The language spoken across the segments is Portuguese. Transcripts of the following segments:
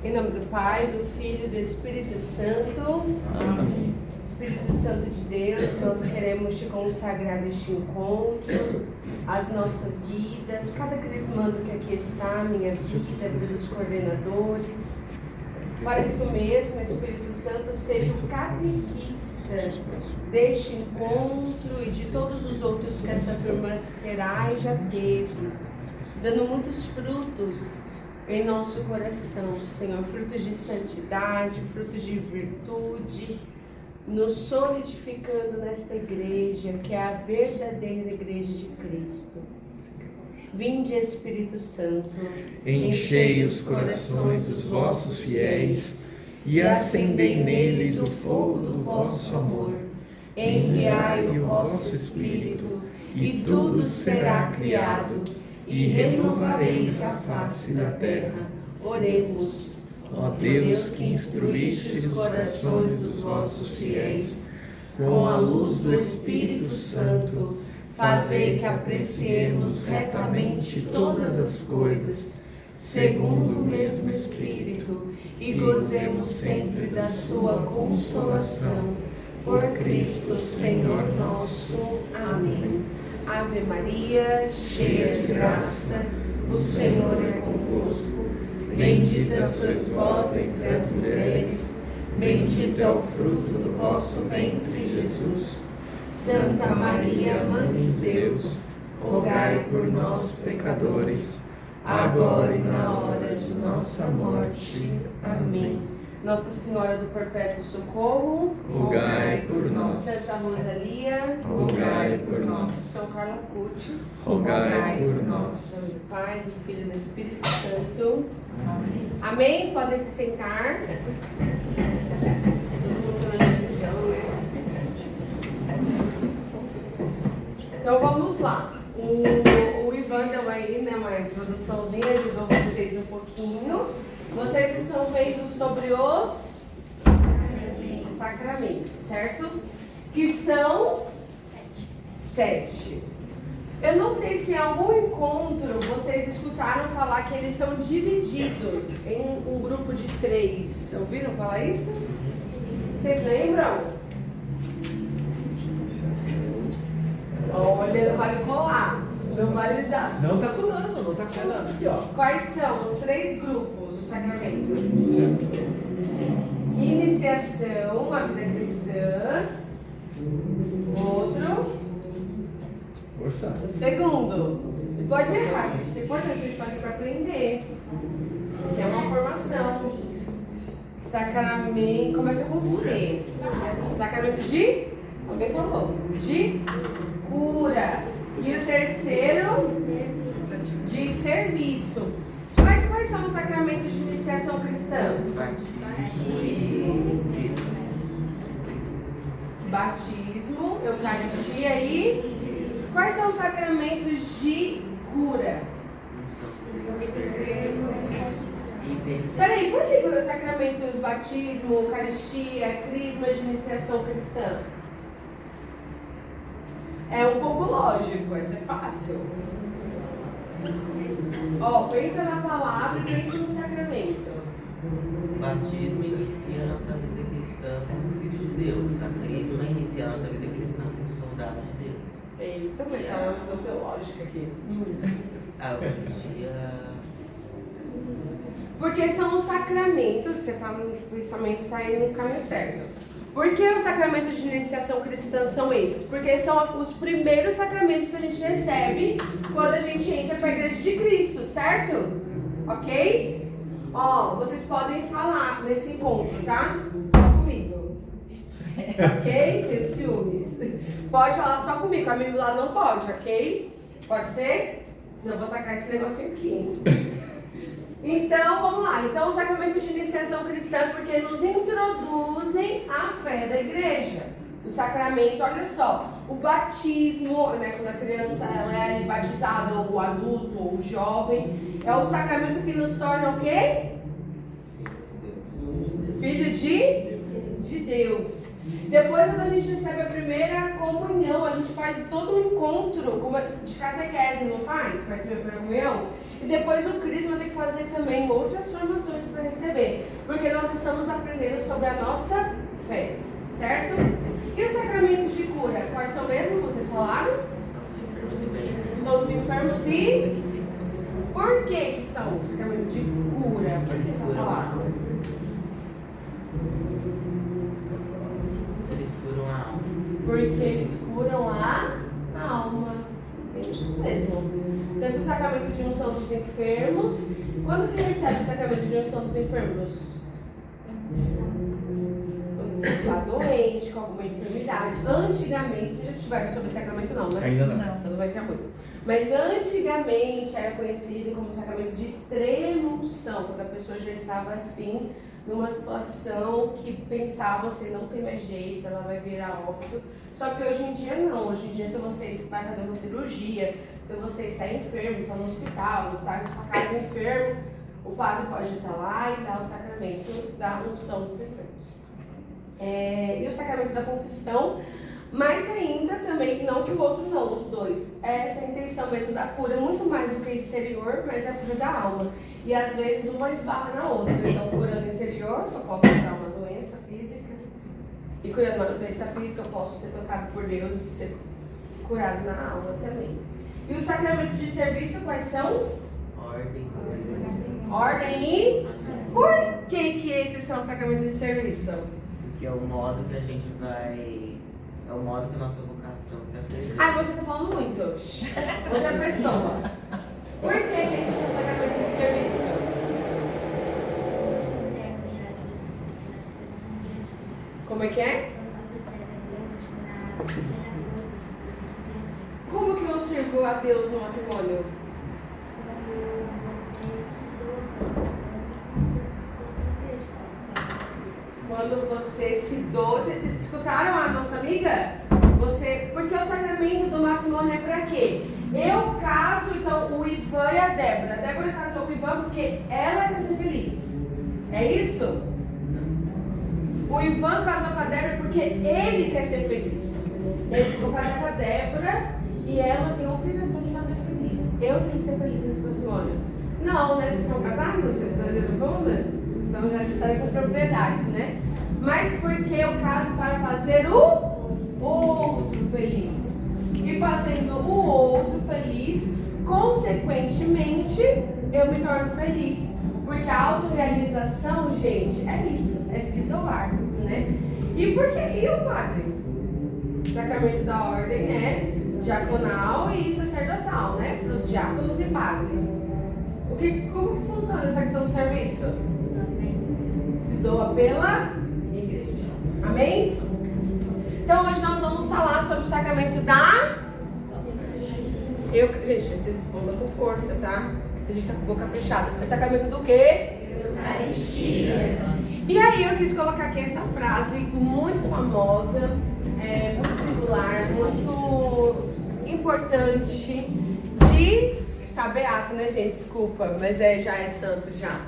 Em nome do Pai, do Filho e do Espírito Santo. Amém. Espírito Santo de Deus, nós queremos te consagrar este encontro, as nossas vidas, cada crismando que aqui está, minha vida, a vida dos coordenadores, para que tu mesmo, Espírito Santo, seja o catequista deste encontro e de todos os outros que essa turma terá e já teve, dando muitos frutos em nosso coração, Senhor, frutos de santidade, frutos de virtude, nos solidificando nesta igreja, que é a verdadeira igreja de Cristo. Vinde, Espírito Santo, enchei os corações dos vossos fiéis e acendei neles o fogo do vosso amor. Enviai o vosso Espírito, e tudo será criado, e renovareis a face da terra. Oremos. Ó Deus, que instruístes os corações dos vossos fiéis com a luz do Espírito Santo, fazei que apreciemos retamente todas as coisas, segundo o mesmo Espírito, e gozemos sempre da sua consolação. Por Cristo, Senhor nosso. Amém. Ave Maria, cheia de graça, o Senhor é convosco. Bendita sois vós entre as mulheres, bendito é o fruto do vosso ventre, Jesus. Santa Maria, Mãe de Deus, rogai por nós, pecadores, agora e na hora de nossa morte. Amém. Nossa Senhora do Perpétuo Socorro, rogai por nós. Santa Rosalia, rogai por nós. São Carlos Cutis, rogai por nós. Em nome do Pai, do Filho e do Espírito Santo. Amém. Amém? Podem se sentar. Então vamos lá. O Ivan deu aí, né, uma introduçãozinha, ajudou vocês um pouquinho. Vocês estão vendo sobre os sacramentos, certo? Que são 7. Eu não sei se em algum encontro vocês escutaram falar que eles são divididos em um grupo de 3. Ouviram falar isso? Vocês lembram? Olha, não vale colar, não vale dar. Não tá colando, não tá colando aqui, ó. Quais são os 3 grupos dos sacramentos? Iniciação, a vida cristã. Outro. Força. O segundo. E pode errar, gente. Tem importância, vocês estão aqui para aprender. Que é uma formação. Sacramento. Começa com C. Sacramento de. Alguém falou? De cura. E o terceiro, de serviço. Mas quais são os sacramentos de iniciação cristã? Batismo, Eucaristia e... Quais são os sacramentos de cura? Peraí, por que os sacramentos batismo, Eucaristia, crisma de iniciação cristã? É um pouco lógico, vai ser fácil. Ó, pensa na palavra e pensa no sacramento. Batismo inicia nossa vida cristã como filho de Deus. A crisma inicia nossa vida cristã como soldado de Deus. Eita, mas tá uma visão teológica aqui. A Eucaristia... Porque são os sacramentos, você tá no pensamento, tá indo no caminho certo. Por que os sacramentos de iniciação cristã são esses? Porque são os primeiros sacramentos que a gente recebe quando a gente entra para a igreja de Cristo, certo? Ok? Ó, vocês podem falar nesse encontro, tá? Só comigo. Ok? Tem ciúmes. Pode falar só comigo, o amigo do lado não pode, ok? Pode ser? Senão eu vou tacar esse negocinho aqui. Então, vamos lá. Então, os sacramentos de iniciação cristã, porque nos introduzem à fé da igreja. O sacramento, olha só, o batismo, né, quando a criança ela é ali batizada, ou o adulto, ou o jovem, é o sacramento que nos torna o quê? Filho de Deus. Depois, quando a gente recebe a primeira comunhão, a gente faz todo um encontro de catequese, não faz? Para receber a primeira comunhão. E depois o crisma tem que fazer também outras formações para receber. Porque nós estamos aprendendo sobre a nossa fé, certo? E os sacramentos de cura, quais são mesmo? Vocês falaram? São os enfermos e... Por que são os sacramentos de cura? Por que essa palavra? Eles curam a alma. Porque eles curam a alma. É isso mesmo. Tanto o sacramento de unção dos enfermos. Quando que recebe o sacramento de unção dos enfermos? Quando você está doente, com alguma enfermidade. Antigamente, vocês já tiveram sobre sacramento não, né? Ainda não. Então não vai ter muito. Mas antigamente era conhecido como sacramento de extrema unção, quando a pessoa já estava assim, numa situação que pensava assim, não tem mais jeito, ela vai virar óbito. Só que hoje em dia não, hoje em dia se você vai fazer uma cirurgia, se você está enfermo, está no hospital, está na sua casa enfermo, o padre pode estar lá e dar o sacramento da unção dos enfermos. E o sacramento da confissão, mas ainda também, não que o outro não, os dois. Essa é a intenção mesmo da cura, muito mais do que exterior, mas é a cura da alma. E às vezes uma esbarra na outra. Então, curando o interior, eu posso curar uma doença física. E curando uma doença física, eu posso ser tocado por Deus e ser curado na alma também. E os sacramentos de serviço, quais são? Ordem e... Por que esses são os sacramentos de serviço? Porque é o modo que a gente vai... É o modo que a nossa vocação se apresenta. Ah, você tá falando muito. Outra pessoa. Por que esses são sacramentos de serviço? Você serve a Deus nas pequenas coisas no dia a dia. Como é que é? Quando você serve a Deus nas pequenas coisas do dia a dia. Como que eu sirvo a Deus no matrimônio? Quando você se doa, você se doa para a igreja. Quando você se doa, vocês escutaram a nossa amiga? Porque o sacramento do matrimônio é pra quê? Eu caso, então, o Ivan e a Débora. A Débora casou com o Ivan porque ela quer ser feliz. É isso? O Ivan casou com a Débora porque ele quer ser feliz. Ele ficou casado com a Débora e ela tem a obrigação de fazer feliz. Eu tenho que ser feliz nesse matrimônio. Não, né? Vocês são casados? Vocês estão dizendo como, né? Então já sabe com propriedade, né? Mas porque eu caso para fazer o outro feliz. E fazendo o outro feliz, consequentemente, eu me torno feliz. Porque a autorrealização, gente, é isso, é se doar, né? E por que? E o padre? O sacramento da ordem é diaconal e sacerdotal, né? Para os diáconos e padres. Como que funciona essa questão do serviço? Se doa pela igreja. Amém? Então hoje nós vamos falar sobre o sacramento da... Gente, vocês respondam com força, tá? A gente tá com a boca fechada. É o sacramento do quê? Eucaristia. E aí eu quis colocar aqui essa frase muito famosa, muito singular, muito importante de... Tá beato, né, gente? Desculpa, mas já é santo já.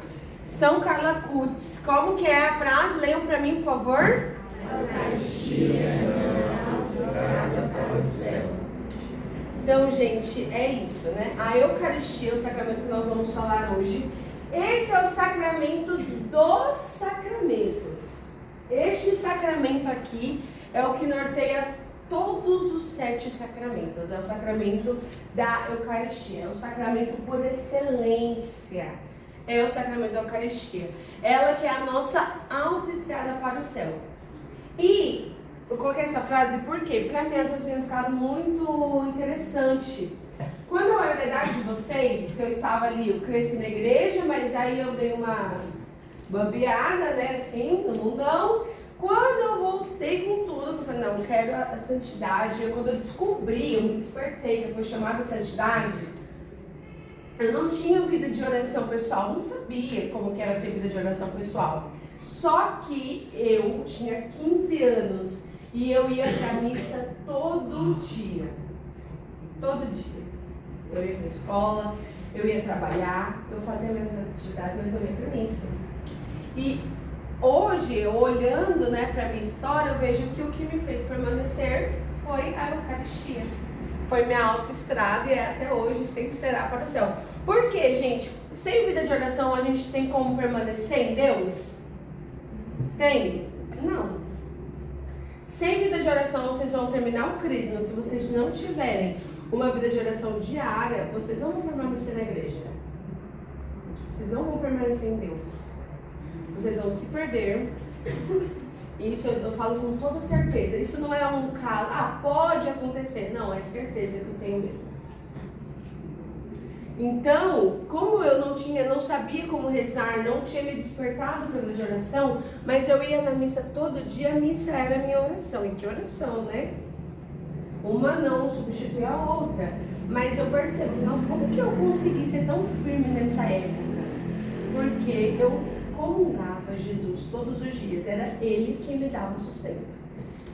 São Carla Cutz. Como que é a frase? Leiam pra mim, por favor. Então, gente, é isso, né? A Eucaristia, o sacramento que nós vamos falar hoje. Esse é o sacramento dos sacramentos. Este sacramento aqui é o que norteia todos os 7 sacramentos. É o sacramento da Eucaristia. É o sacramento por excelência. É o sacramento da Eucaristia. Ela que é a nossa autoestrada para o céu. E eu coloquei essa frase porque para mim ela tem ficado muito interessante. Quando eu era da idade de vocês, que eu estava ali, eu cresci na igreja, mas aí eu dei uma bambeada, né, assim, no mundão. Quando eu voltei com tudo, eu falei, não, eu quero a santidade. Quando eu descobri, eu me despertei, que eu fui chamada a santidade, eu não tinha vida de oração pessoal, não sabia como que era ter vida de oração pessoal. Só que eu tinha 15 anos e eu ia pra missa todo dia. Todo dia. Eu ia pra escola, eu ia trabalhar, eu fazia minhas atividades, mas eu ia pra missa. E hoje, olhando, né, pra minha história, eu vejo que o que me fez permanecer foi a Eucaristia. Foi minha autoestrada e até hoje sempre será para o céu. Por quê, gente? Sem vida de oração a gente tem como permanecer em Deus? Tem? Não. Sem vida de oração vocês vão terminar o crisma. Se vocês não tiverem uma vida de oração diária, vocês não vão permanecer na igreja. Vocês não vão permanecer em Deus. Vocês vão se perder. Isso eu falo com toda certeza. Isso não é um caso, pode acontecer. Não, é certeza que eu tenho mesmo. Então, como eu não sabia como rezar, não tinha me despertado para a vida de oração, mas eu ia na missa todo dia, a missa era a minha oração. E que oração, né? Uma não substitui a outra. Mas eu percebo, nossa, como que eu consegui ser tão firme nessa época? Porque eu comungava Jesus todos os dias, era Ele quem me dava o sustento.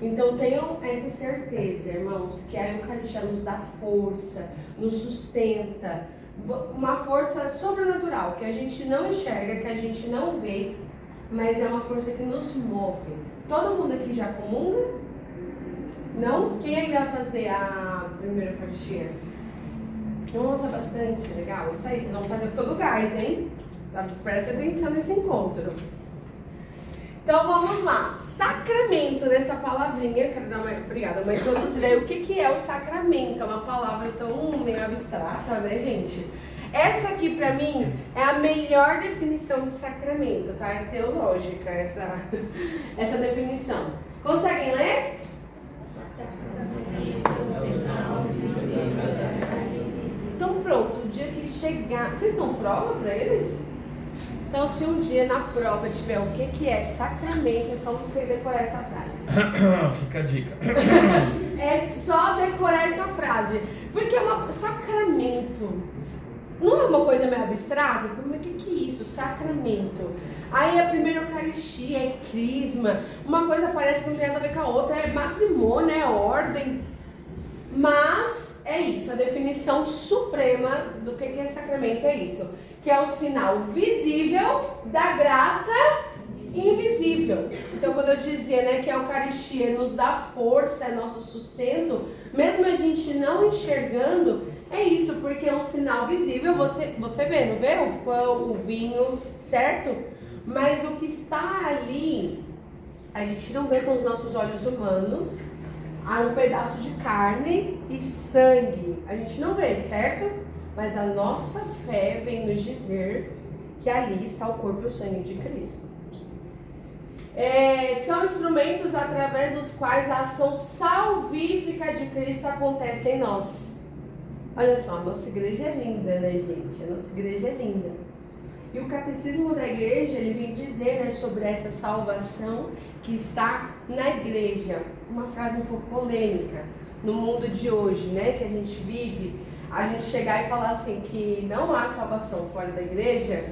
Então tenham essa certeza, irmãos, que a Eucaristia nos dá força, nos sustenta, uma força sobrenatural, que a gente não enxerga, que a gente não vê, mas é uma força que nos move. Todo mundo aqui já comunga? Não? Quem ainda vai fazer a primeira Eucaristia? Nossa, bastante legal, isso aí, vocês vão fazer todo o gás, hein? Sabe? Presta atenção nesse encontro. Então vamos lá, sacramento, nessa palavrinha, quero dar uma introduzida aí. O que é o sacramento? É uma palavra tão meio abstrata, né, gente? Essa aqui pra mim é a melhor definição de sacramento, tá? É teológica essa definição. Conseguem ler? Então pronto, o dia que chegar... Vocês dão prova pra eles? Então, se um dia na prova tiver o que é sacramento, é só você decorar essa frase. Fica a dica. É só decorar essa frase. Porque sacramento não é uma coisa meio abstrata? Mas o que é isso? Sacramento. Aí a primeira Eucaristia é crisma. Uma coisa parece que não tem nada a ver com a outra. É matrimônio, é ordem. Mas é isso. A definição suprema do que é sacramento é isso. Que é o sinal visível da graça invisível. Então, quando eu dizia, né, que a Eucaristia nos dá força, é nosso sustento, mesmo a gente não enxergando, é isso, porque é um sinal visível, você vê, não vê? O pão, o vinho, certo? Mas o que está ali, a gente não vê com os nossos olhos humanos, há um pedaço de carne e sangue, a gente não vê, certo? Mas a nossa fé vem nos dizer que ali está o corpo e o sangue de Cristo. São instrumentos através dos quais a ação salvífica de Cristo acontece em nós. Olha só, a nossa igreja é linda, né, gente? A nossa igreja é linda. E o catecismo da igreja, ele vem dizer, né, sobre essa salvação que está na igreja. Uma frase um pouco polêmica no mundo de hoje, né, que a gente vive. A gente chegar e falar assim que não há salvação fora da igreja,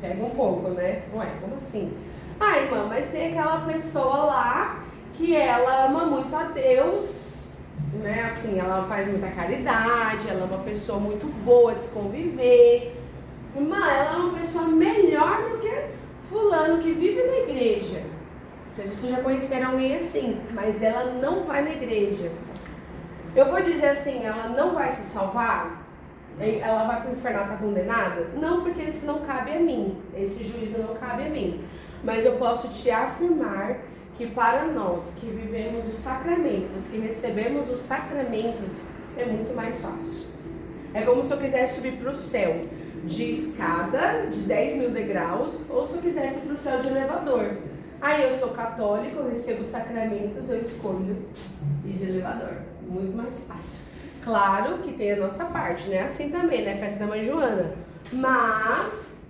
pega um pouco, né? Ué, como assim? Irmã, mas tem aquela pessoa lá que ela ama muito a Deus, né? Assim, ela faz muita caridade, ela é uma pessoa muito boa de se conviver. Irmã, ela é uma pessoa melhor do que fulano que vive na igreja. Vocês já conheceram alguém assim, mas ela não vai na igreja. Eu vou dizer assim, ela não vai se salvar? Ela vai para o inferno, está condenada? Não, porque isso não cabe a mim. Esse juízo não cabe a mim. Mas eu posso te afirmar que para nós que vivemos os sacramentos, que recebemos os sacramentos, é muito mais fácil. É como se eu quisesse subir para o céu de escada, de 10 mil degraus, ou se eu quisesse ir para o céu de elevador. Aí eu sou católico, eu recebo os sacramentos, eu escolho ir de elevador. Muito mais fácil. Claro que tem a nossa parte, né? Assim também, né? Festa da Mãe Joana. Mas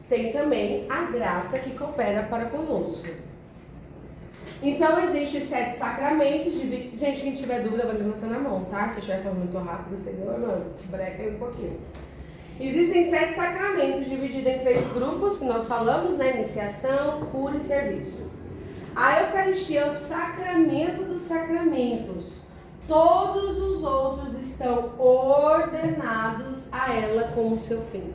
tem também a graça que coopera para conosco. Então, existem 7 sacramentos. Gente, quem tiver dúvida, vai levantar na mão, tá? Se eu estiver falando muito rápido, você deu, mano, breca aí um pouquinho. Existem 7 sacramentos divididos em 3 grupos, que nós falamos, né? Iniciação, cura e serviço. A Eucaristia é o sacramento dos sacramentos. Todos os outros estão ordenados a ela como seu fim.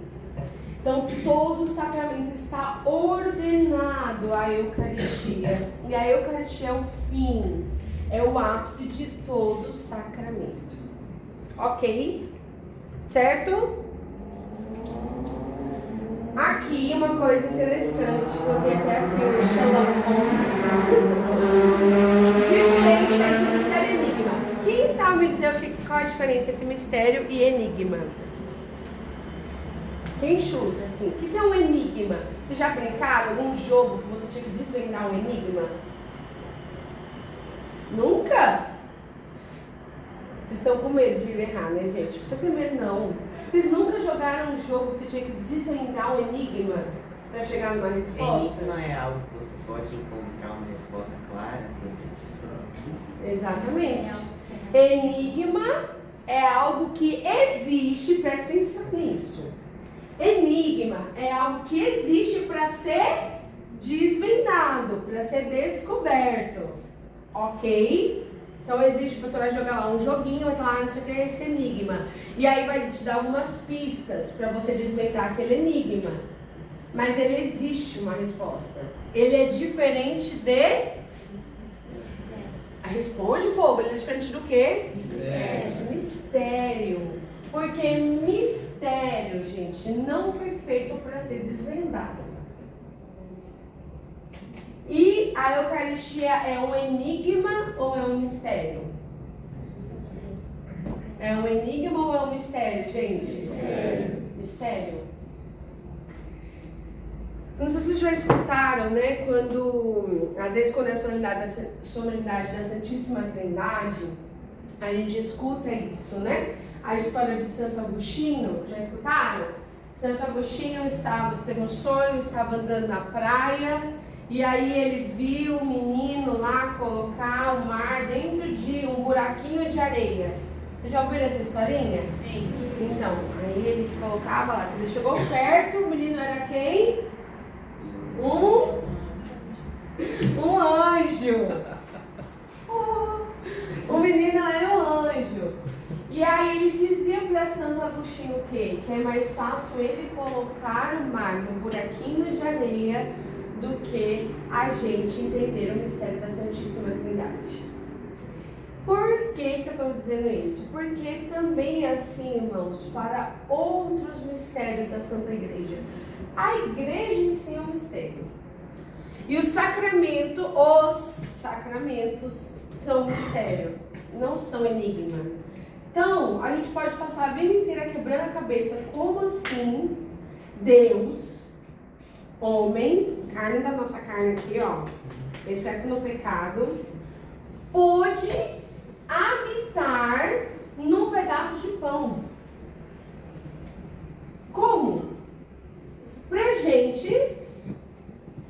Então, todo o sacramento está ordenado à Eucaristia. E a Eucaristia é o fim, é o ápice de todo o sacramento. Ok? Certo? aqui uma coisa interessante, coloquei até aqui o Sherlock Holmes. Diferença entre mistério e enigma. Quem sabe dizer qual a diferença entre mistério e enigma? Quem chuta assim? O que é um enigma? Vocês já brincaram algum jogo que você tinha que desvendar um enigma? Nunca? Vocês estão com medo de errar, né, gente? Não precisa ter medo, não. Vocês nunca jogaram um jogo que você tinha que desvendar um enigma para chegar numa resposta? Enigma é algo que você pode encontrar uma resposta clara. Exatamente. Enigma é algo que existe, presta atenção nisso. Enigma é algo que existe para ser desvendado, para ser descoberto. Ok? Então existe, você vai jogar lá um joguinho, vai falar, não sei o que é esse enigma. E aí vai te dar algumas pistas para você desvendar aquele enigma. Mas ele existe uma resposta. Ele é diferente de... Responde, povo, ele é diferente do quê? Mistério. De mistério. Porque mistério, gente, não foi feito para ser desvendado. E a Eucaristia é um enigma ou é um mistério? É um enigma ou é um mistério, gente? Mistério. Não sei se vocês já escutaram, né? Às vezes quando é a solenidade da Santíssima Trindade, a gente escuta isso, né? A história de Santo Agostinho, já escutaram? Santo Agostinho teve um sonho, estava andando na praia, e aí ele viu um menino lá colocar o mar dentro de um buraquinho de areia. Vocês já ouviram essa historinha? Sim. Então, aí ele colocava lá, quando ele chegou perto, o menino era quem? Um anjo. O menino era um anjo. E aí ele dizia para Santo Agostinho o quê? Que é mais fácil ele colocar o mar no buraquinho de areia do que a gente entender o mistério da Santíssima Trindade. Por que eu estou dizendo isso? Porque também é assim, irmãos, para outros mistérios da Santa Igreja. A igreja em si é um mistério. E os sacramentos são um mistério, não são enigma. Então, a gente pode passar a vida inteira quebrando a cabeça. Como assim Deus, homem, carne da nossa carne aqui, ó, exceto no pecado, pôde habitar num pedaço de pão? Como? Pra gente,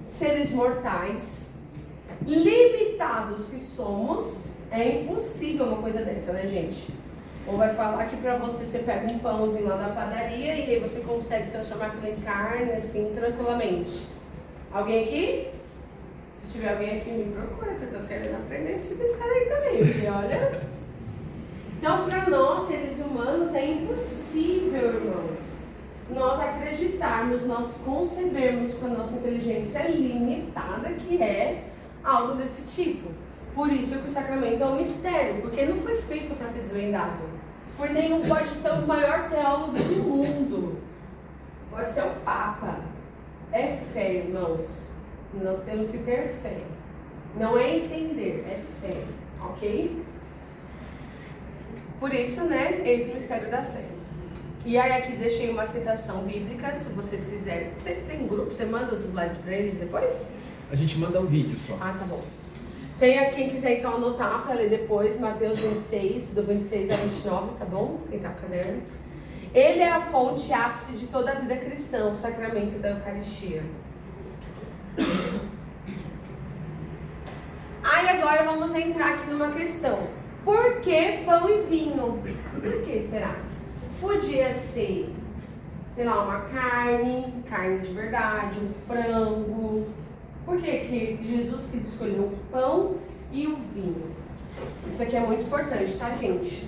seres mortais, limitados que somos, é impossível uma coisa dessa, né, gente? Ou vai falar que pra você pega um pãozinho lá na padaria e aí você consegue transformar aquilo em carne, assim, tranquilamente. Alguém aqui? Se tiver alguém aqui, me procura, que eu tô querendo aprender esse mistério aí também, porque olha... Então, pra nós, seres humanos, é impossível, irmãos, nós acreditarmos, nós concebermos com a nossa inteligência limitada que é algo desse tipo. Por isso que o sacramento é um mistério, porque não foi feito para ser desvendado. Por nenhum pode ser o maior teólogo do mundo. Pode ser o Papa. É fé, irmãos. Nós temos que ter fé. Não é entender, é fé. Ok? Por isso, né, esse é o mistério da fé. E aí aqui deixei uma citação bíblica, se vocês quiserem. Você tem um grupo, você manda os slides para eles depois? A gente manda um vídeo só. Ah, tá bom. Tem aqui, quem quiser então anotar para ler depois, Mateus 26, do 26 a 29, tá bom? Quem tá com o caderno. Ele é a fonte ápice de toda a vida cristã, o sacramento da Eucaristia. Aí agora vamos entrar aqui numa questão. Por que pão e vinho? Por que será? Podia ser, sei lá, uma carne de verdade, um frango. Por que Jesus quis escolher o pão e o vinho? Isso aqui é muito importante, tá, gente?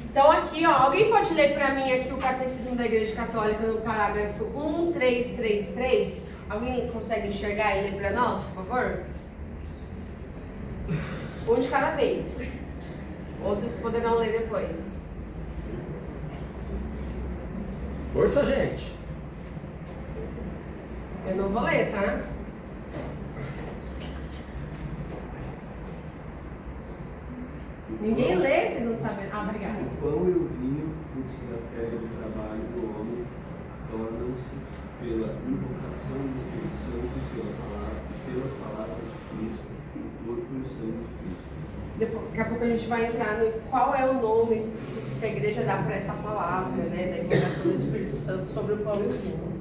Então aqui, ó, alguém pode ler pra mim aqui o Catecismo da Igreja Católica no parágrafo 1333? Alguém consegue enxergar e ler pra nós, por favor? Um de cada vez. Outros poderão ler depois. Força, gente. Eu não vou ler, tá? Ninguém lê, vocês não sabem. Ah, obrigada. O pão e o vinho, frutos da terra e do trabalho do homem, tornam-se pela invocação do Espírito Santo e pelas palavras de Cristo, o corpo e o sangue de Cristo. Daqui a pouco a gente vai entrar no qual é o nome que a igreja dá para essa palavra, né? Da invocação do Espírito Santo sobre o pão e o vinho.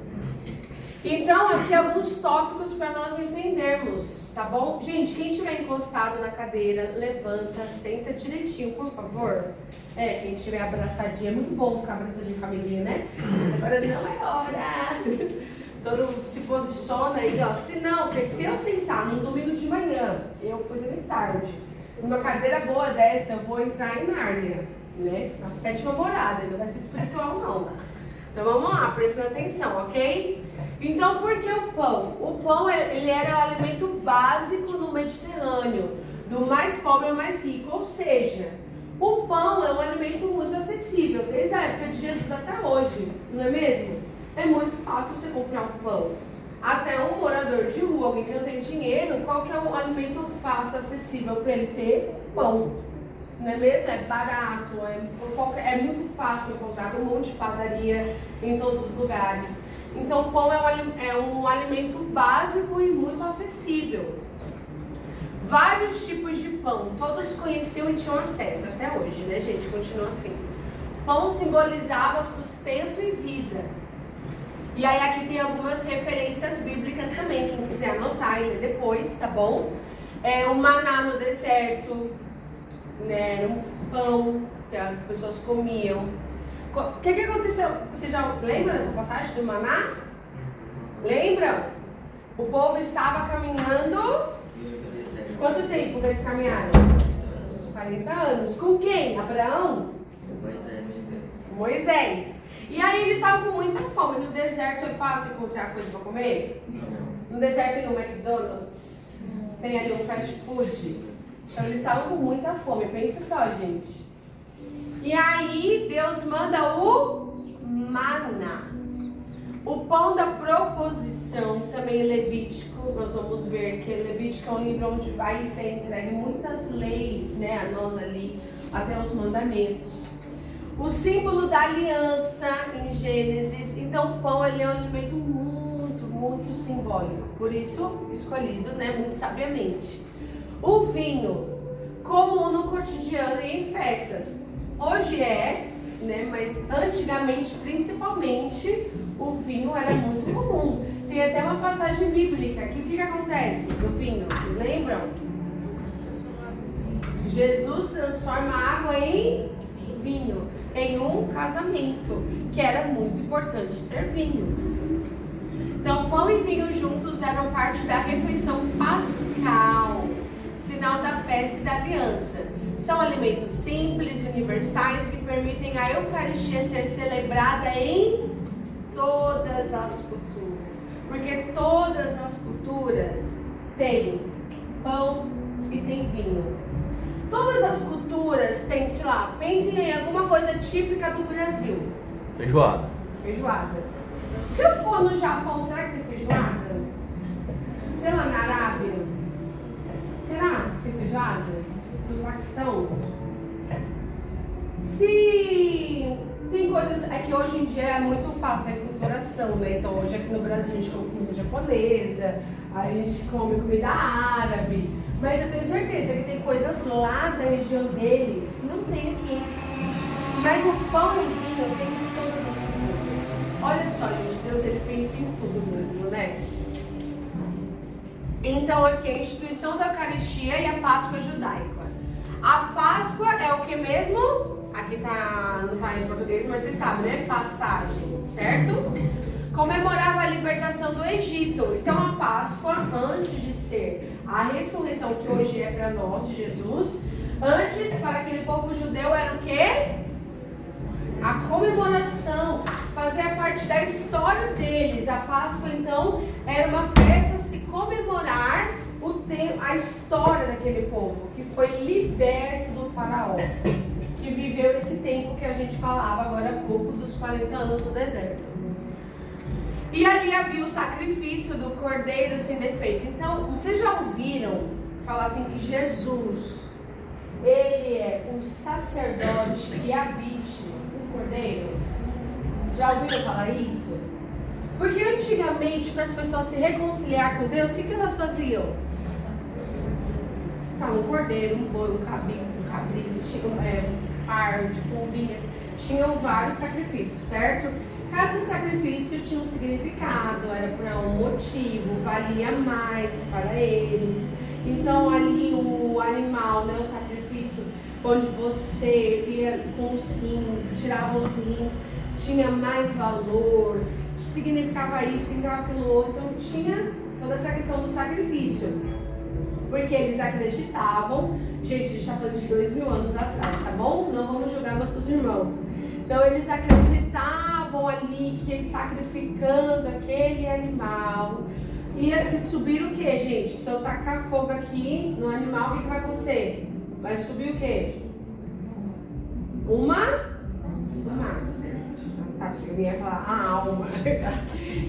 Então, aqui alguns tópicos para nós entendermos, tá bom? Gente, quem estiver encostado na cadeira, levanta, senta direitinho, por favor. Quem estiver abraçadinho, é muito bom ficar abraçadinho em família, né? Mas agora não é hora. Todo mundo se posiciona aí, ó. Se não, porque se eu sentar num domingo de manhã, eu fui dormir tarde, numa cadeira boa dessa, eu vou entrar em Nárnia, né? Na 7ª morada, não vai ser espiritual não, né? Então vamos lá, prestando atenção, ok? Então, por que o pão? O pão, ele era o alimento básico no Mediterrâneo, do mais pobre ao mais rico, ou seja, o pão é um alimento muito acessível, desde a época de Jesus até hoje, não é mesmo? É muito fácil você comprar um pão. Até um morador de rua, alguém que não tem dinheiro, qual que é o alimento fácil, acessível para ele ter? Pão. Não é mesmo? É barato, é muito fácil encontrar um monte de padaria em todos os lugares. Então, o pão é um alimento básico e muito acessível. Vários tipos de pão, todos conheciam e tinham acesso, até hoje, né, gente? Continua assim. Pão simbolizava sustento e vida. E aí aqui tem algumas referências bíblicas também, quem quiser anotar e ler depois, tá bom? O maná no deserto, né, era um pão que as pessoas comiam. O que aconteceu? Você já lembra dessa passagem do maná? Lembram? O povo estava caminhando. Quanto tempo que eles caminharam? 40 anos. Com quem? Abraão? Moisés. E aí eles estavam com muita fome. No deserto é fácil encontrar coisa para comer? No deserto tem um McDonald's, tem ali um fast food. Então eles estavam com muita fome. Pensa só, gente. E aí Deus manda o maná. O pão da proposição, também Levítico, nós vamos ver que Levítico é um livro onde vai ser entregue muitas leis, né, a nós ali, até os mandamentos. O símbolo da aliança em Gênesis. Então o pão ele é um alimento muito, muito simbólico, por isso escolhido, né, muito sabiamente. O vinho, comum no cotidiano e em festas. Hoje né, mas antigamente, principalmente, o vinho era muito comum. Tem até uma passagem bíblica que o que acontece no vinho? Vocês lembram? Jesus transforma a água em vinho, em um casamento, que era muito importante ter vinho. Então, pão e vinho juntos eram parte da refeição pascal, sinal da festa e da aliança. São alimentos simples, universais, que permitem a Eucaristia ser celebrada em todas as culturas. Porque todas as culturas têm pão e têm vinho. Todas as culturas têm, sei lá, pensem em alguma coisa típica do Brasil. Feijoada. Feijoada. Se eu for no Japão, será que tem feijoada? Sei lá, na Arábia, será que tem feijoada? No Paquistão? Se tem coisas, é que hoje em dia é muito fácil a enculturação, né? Então hoje aqui no Brasil a gente come comida japonesa, a gente come comida árabe, mas eu tenho certeza que tem coisas lá da região deles que não tem aqui. Mas o pão e o vinho tem em todas as culturas. Olha só, gente, Deus ele pensa em tudo mesmo, né? Então aqui a instituição da Eucaristia e a Páscoa judaica. A Páscoa é o que mesmo? Aqui não tá em português, mas vocês sabem, né? Passagem, certo? Comemorava a libertação do Egito. Então a Páscoa, antes de ser a ressurreição que hoje é para nós, de Jesus, antes para aquele povo judeu era o quê? A comemoração, fazia parte da história deles. A Páscoa então era uma festa a se comemorar a história daquele povo que foi liberto do faraó, que viveu esse tempo que a gente falava agora há pouco dos 40 anos no deserto. E ali havia o sacrifício do cordeiro sem defeito. Então, vocês já ouviram falar assim que Jesus, ele é o sacerdote e a vítima do cordeiro? Já ouviram falar isso? Porque antigamente, para as pessoas se reconciliar com Deus, o que elas faziam? Um cordeiro, um boi, um cabrito, tinha um par de pombinhas, tinham vários sacrifícios, certo? Cada sacrifício tinha um significado, era para um motivo, valia mais para eles. Então ali o animal, né, o sacrifício, onde você ia com os rins, tirava os rins, tinha mais valor, significava isso, significava aquilo outro. Então tinha toda essa questão do sacrifício. Porque eles acreditavam, gente, a gente está falando de 2000 anos atrás, tá bom? Não vamos julgar nossos irmãos. Então eles acreditavam ali que sacrificando aquele animal ia se subir o que, gente? Se eu tacar fogo aqui no animal, o que vai acontecer? Vai subir o quê? Uma fumaça. Tá, porque eu ia falar a alma.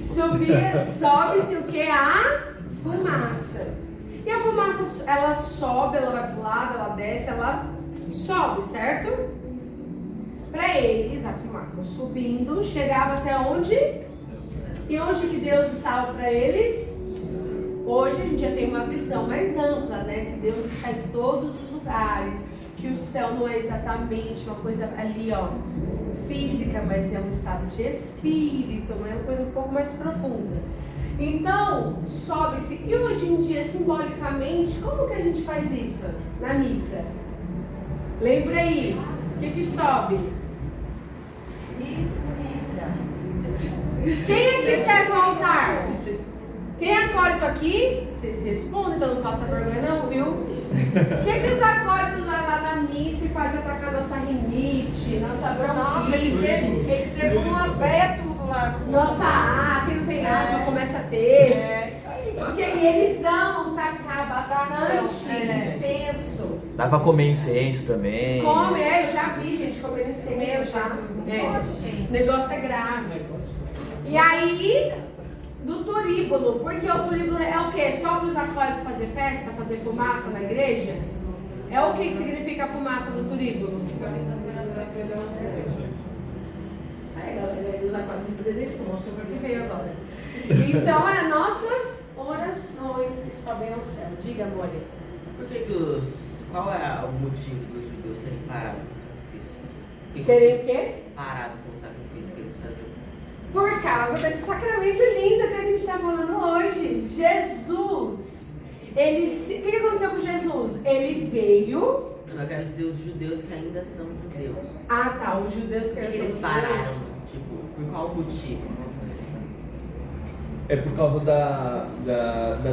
Sobe-se o que? A fumaça. E a fumaça, ela sobe, ela vai pro lado, ela desce, ela sobe, certo? Para eles, a fumaça subindo, chegava até onde? E onde que Deus estava para eles? Hoje a gente já tem uma visão mais ampla, né? Que Deus está em todos os lugares, que o céu não é exatamente uma coisa ali, ó, física, mas é um estado de espírito, é uma coisa um pouco mais profunda. Então, sobe-se. E hoje em dia, simbolicamente, como que a gente faz isso na missa? Lembra aí, o que sobe? Isso, Quem é que serve o altar? Tem acólito aqui? Vocês respondem, então não faça vergonha não, viu? O que os acólitos vai lá na missa e faz atacar nossa rinite, nossa bronquite? Eles derrubam umas velhas tudo lá. Nossa, quem não tem asma começa a ter. Isso aí. Porque eles amam tacar bastante incenso. Dá pra comer incenso também. Come, eu já vi gente comendo incenso, tá? O negócio é grave. E aí, do turíbulo, porque o turíbulo é o quê? Só para os acólitos fazer festa, fazer fumaça na igreja? É o que significa a fumaça do turíbulo? Isso aí, galera, os acólitos de presente, como o super que veio agora. Então, é nossas orações que sobem ao céu. Diga, amor. Qual é o motivo dos judeus serem parados com os sacrifícios? Serem o quê? Parado com o sacrifício que eles faziam. Por causa desse sacramento lindo que a gente está falando hoje. Jesus, o que aconteceu com Jesus? Ele veio. Eu quero dizer os judeus que ainda são judeus. Ah, tá, os judeus que ainda são Eles judeus. pararam, tipo, por qual motivo? É por causa da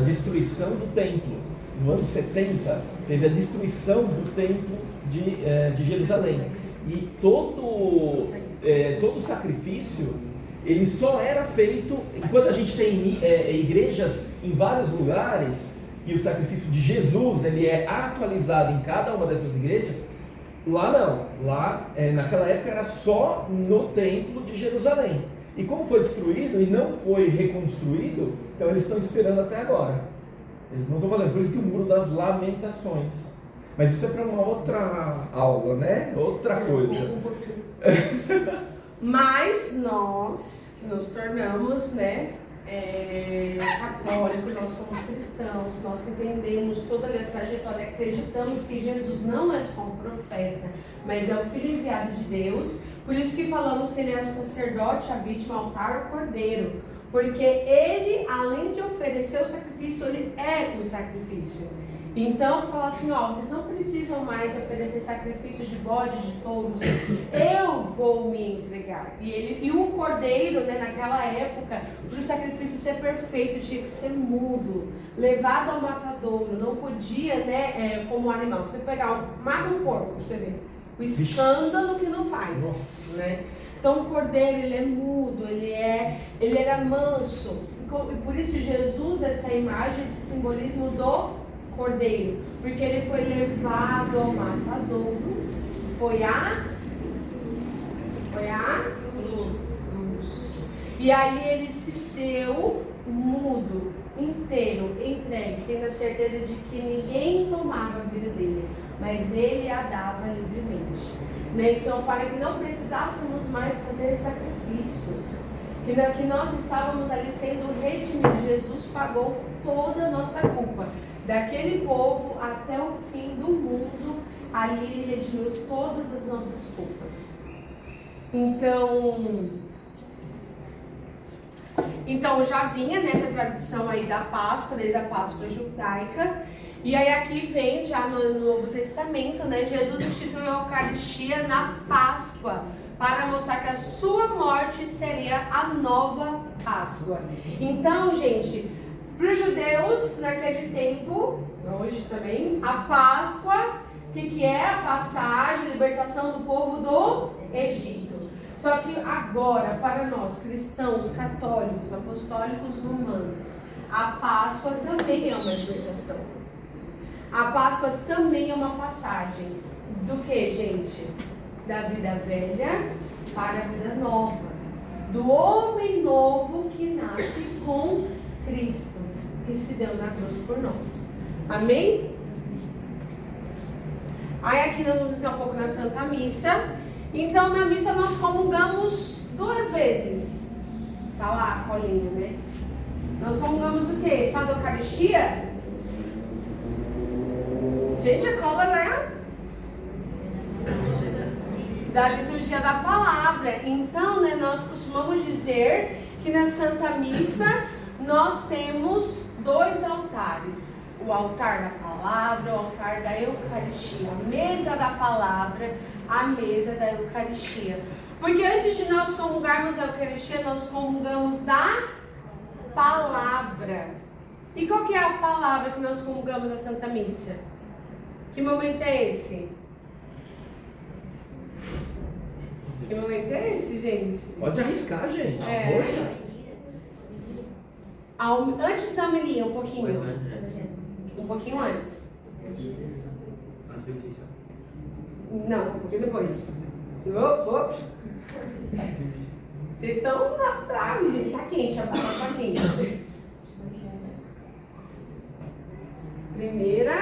destruição do templo. No ano 70, teve a destruição do templo de Jerusalém. E todo o sacrifício, ele só era feito, enquanto a gente tem igrejas em vários lugares, e o sacrifício de Jesus, ele é atualizado em cada uma dessas igrejas, lá não. Lá, naquela época, era só no templo de Jerusalém. E como foi destruído e não foi reconstruído, então eles estão esperando até agora. Eles não estão fazendo, por isso que o Muro das Lamentações. Mas isso é para uma outra aula, né? Outra coisa. Mas nós nos tornamos, né, católicos, nós somos cristãos, nós entendemos toda a trajetória, acreditamos que Jesus não é só um profeta, mas é o Filho enviado de Deus. Por isso que falamos que ele é o sacerdote, a vítima, o altar, o cordeiro. Porque ele, além de oferecer o sacrifício, ele é o sacrifício. Então, fala assim, ó, vocês não precisam mais oferecer sacrifícios de bodes, de touros, eu vou me entregar. E o cordeiro, né, naquela época, para o sacrifício ser perfeito, tinha que ser mudo, levado ao matadouro, não podia, né, como animal. Você mata um porco, você vê, o escândalo que não faz, né? Então o cordeiro, ele é mudo, ele era manso. E por isso Jesus, essa imagem, esse simbolismo do cordeiro, porque ele foi levado ao matadouro, foi a cruz. E aí ele se deu mudo, inteiro, entregue, tendo a certeza de que ninguém tomava a vida dele, mas ele a dava livremente. Né? Então, para que não precisássemos mais fazer sacrifícios, que nós estávamos ali sendo redimidos, Jesus pagou toda a nossa culpa, daquele povo até o fim do mundo, ali ele redimiu todas as nossas culpas. Então já vinha nessa tradição aí da Páscoa, desde a Páscoa judaica, e aí aqui vem já no Novo Testamento, né? Jesus instituiu a Eucaristia na Páscoa, para mostrar que a sua morte seria a nova Páscoa. Então, gente, para os judeus naquele tempo, hoje também, a Páscoa, o que é? A passagem, a libertação do povo do Egito. Só que agora, para nós cristãos, católicos, apostólicos, romanos, a Páscoa também é uma libertação. A Páscoa também é uma passagem do que, gente? Da vida velha para a vida nova. Do homem novo que nasce com Cristo, que se deu na cruz por nós. Amém? Aí aqui nós vamos entrar um pouco na Santa Missa. Então na missa nós comungamos 2 vezes. Tá lá a colinha, né? Nós comungamos o quê? Só da Eucaristia? Gente, a cola, né? Da liturgia da palavra. Então, né, nós costumamos dizer que na Santa Missa nós temos 2 altares. O altar da palavra, o altar da Eucaristia. A mesa da palavra, a mesa da Eucaristia. Porque antes de nós comungarmos a Eucaristia, nós comungamos da palavra. E qual que é a palavra que nós comungamos na Santa Missa? Que momento é esse? Que momento é esse, gente? Pode arriscar, gente. É. Força. Antes da homilia, um O pouquinho. Evangelho. Um pouquinho antes. Antes do início. Não, um pouquinho depois. Ops. Vocês estão lá atrás, gente. Tá quente, a batata tá quente. Primeira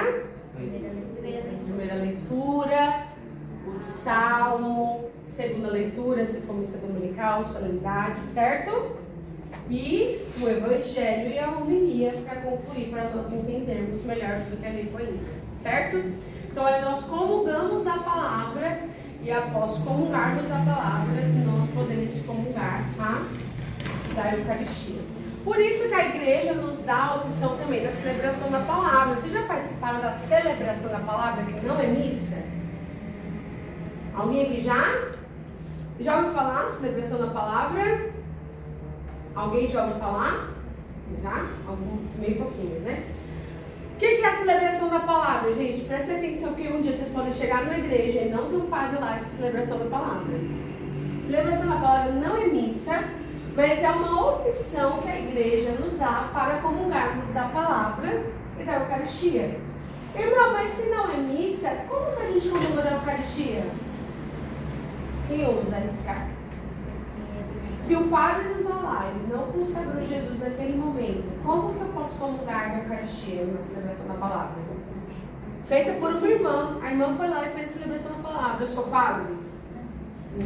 leitura, o salmo, segunda leitura, se for missa dominical, solenidade, certo? E o evangelho e a homilia para concluir, para nós entendermos melhor tudo que ali foi lido, certo? Então, ali nós comungamos da palavra e após comungarmos a palavra, nós podemos comungar da Eucaristia. Por isso que a igreja nos dá a opção também da celebração da palavra. Vocês já participaram da celebração da palavra, que não é missa? Alguém aqui já? Já ouviu falar da celebração da palavra? Alguém já ouviu falar? Já? Meio pouquinho, né? O que é a celebração da palavra, gente? Prestem atenção que um dia vocês podem chegar numa igreja e não ter um padre lá essa celebração da palavra. Celebração da palavra não é missa, mas é uma opção que a igreja nos dá para comungarmos da palavra e da Eucaristia. Irmão, mas se não é missa, como que a gente comunga da Eucaristia? Quem ousa arriscar? Se o padre não está lá, ele não consagrou Jesus naquele momento, como que eu posso comungar da Eucaristia na celebração da palavra? Feita por uma irmã. A irmã foi lá e fez a celebração da palavra. Eu sou padre?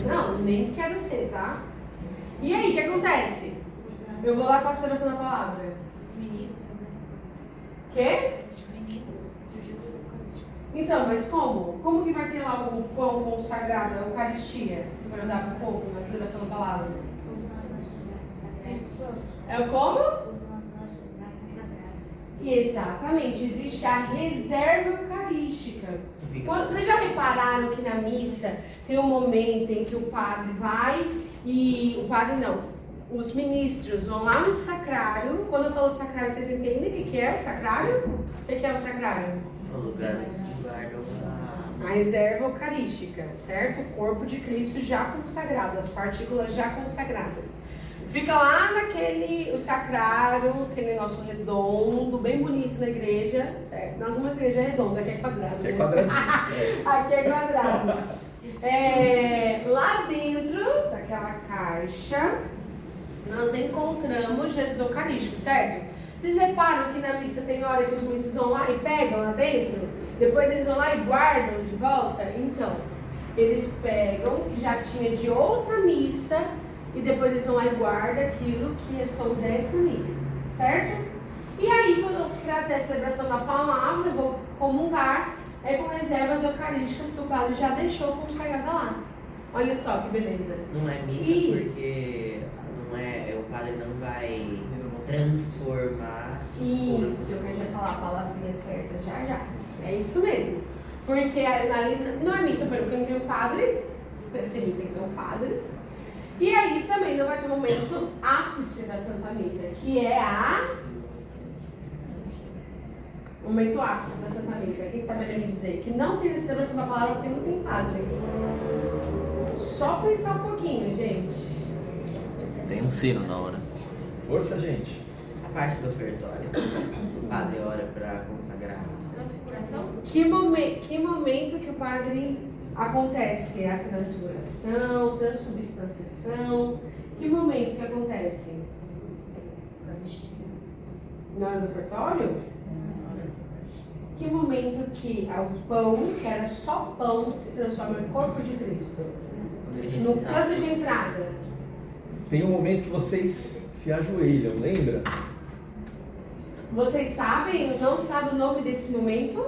Não, nem quero ser, tá? E aí, o que acontece? Eu vou lá para a celebração da palavra. Quê? Então, mas como? Como que vai ter lá o pão consagrado, a Eucaristia, para eu dar para o povo na celebração da palavra? É o como? Exatamente, existe a reserva eucarística. Vocês já repararam que na missa tem um momento em que o padre vai e o padre não, os ministros vão lá no sacrário. Quando eu falo sacrário, vocês entendem o que é o sacrário? O que é o sacrário? O lugar que guarda A reserva eucarística, certo? O corpo de Cristo já consagrado, as partículas já consagradas. Fica lá naquele, o sacrário, aquele negócio redondo, bem bonito na igreja, certo? Nas algumas igrejas é redondo, aqui é quadrado. Aqui é quadradinho. Aqui é quadrado. Lá dentro daquela caixa nós encontramos Jesus Eucarístico, certo? Vocês reparam que na missa tem hora que os ministros vão lá e pegam lá dentro? Depois eles vão lá e guardam de volta? Então, eles pegam que já tinha de outra missa e depois eles vão lá e guardam aquilo que restou dessa missa, certo? E aí, quando eu tratei a celebração da palavra, eu vou comungar com reservas eucarísticas que o padre já deixou consagrada lá. Olha só que beleza. Não é missa porque não é, o padre não vai transformar. Isso, eu já falar a palavrinha certa já. É isso mesmo. Porque ali não é missa, porque não tem o padre, para ser missa tem que ter um padre. E aí também não vai ter o momento ápice da Santa Missa, que é o momento ápice da Santa Missa. Quem saberia me dizer que não tem a celebração da palavra porque não tem padre? Só pensar um pouquinho, gente. Tem um sino na hora. Força, gente. A parte do ofertório, o padre ora para consagrar. Transfiguração? Que momento que o padre acontece a transfiguração, transubstanciação? Que momento que acontece? Na hora do ofertório? Que momento que o pão, que era só pão, se transforma em corpo de Cristo? No canto de entrada. Tem um momento que vocês se ajoelham, lembra? Vocês sabem, não sabem o nome desse momento?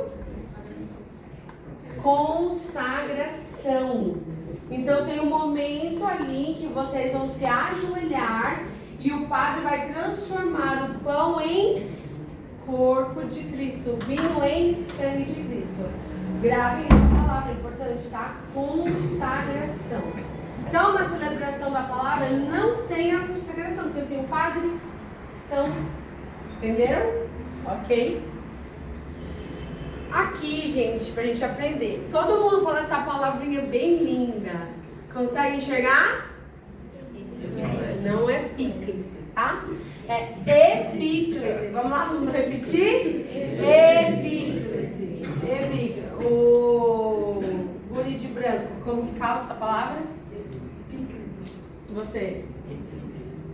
Consagração. Então tem um momento ali que vocês vão se ajoelhar e o padre vai transformar o pão em corpo de Cristo, o vinho em sangue de Cristo. Gravem essa palavra, é importante, tá? Consagração. Então, na celebração da palavra, não tem a consagração, porque tem o padre. Então, entenderam? Ok? Aqui, gente, pra gente aprender. Todo mundo fala essa palavrinha bem linda. Consegue enxergar? Não é píclise, tá? É epíclise. Vamos lá, todo mundo repetir? Epíclise. Epíclise. O guri de branco, como que fala essa palavra? Você.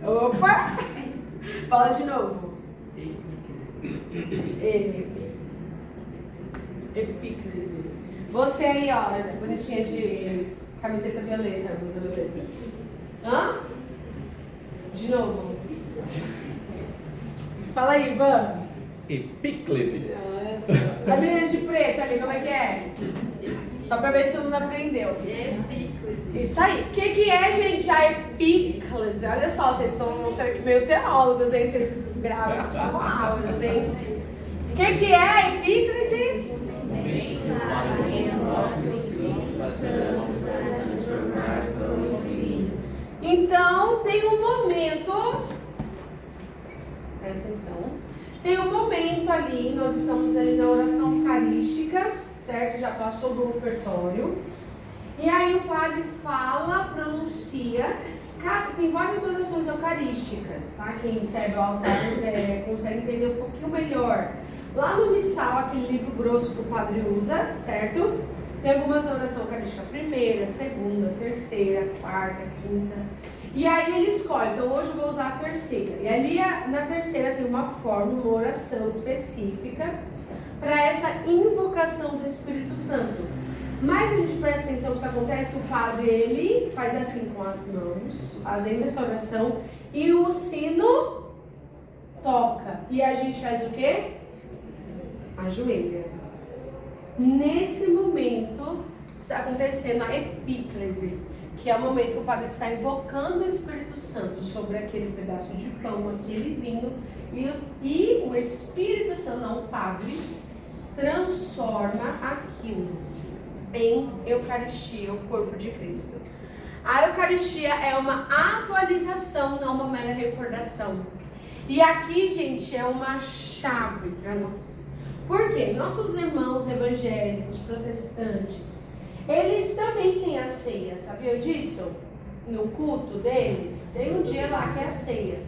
Opa! Fala de novo. Epíclise. Você aí, ó, bonitinha de camiseta violeta, blusa violeta. Hã? De novo. Fala aí, Ivan. Epíclise. A menina de preto ali, como é que é? Só pra ver se todo mundo aprendeu. Isso aí. O que é, gente, a epíclise? Olha só, vocês estão sendo aqui meio teólogos, hein? Vocês gravam essas palavras, hein? O que é a epíclise? Então, tem um momento, presta atenção, tem um momento ali, nós estamos ali na oração eucarística, certo? Já passou do ofertório, e aí o padre fala, pronuncia, tem várias orações eucarísticas, tá? Quem serve ao altar consegue entender um pouquinho melhor. Lá no missal, aquele livro grosso que o padre usa, certo? Tem algumas orações eucarísticas, primeira, segunda, terceira, quarta, quinta. E aí ele escolhe, então hoje eu vou usar a terceira. E ali na terceira tem uma forma, uma oração específica para essa invocação do Espírito Santo. Mas a gente presta atenção que isso acontece, o padre ele faz assim com as mãos, fazendo essa oração, e o sino toca. E a gente faz o quê? Ajoelha. Nesse momento está acontecendo a epíclise, que é o momento que o padre está invocando o Espírito Santo sobre aquele pedaço de pão, aquele vinho, e o Espírito Santo, não o padre, transforma aquilo em Eucaristia, o corpo de Cristo. A Eucaristia é uma atualização, não uma mera recordação. E aqui, gente, é uma chave para nós. Por quê? Nossos irmãos evangélicos, protestantes, eles também têm a ceia, sabia disso? No culto deles, tem um dia lá que é a ceia.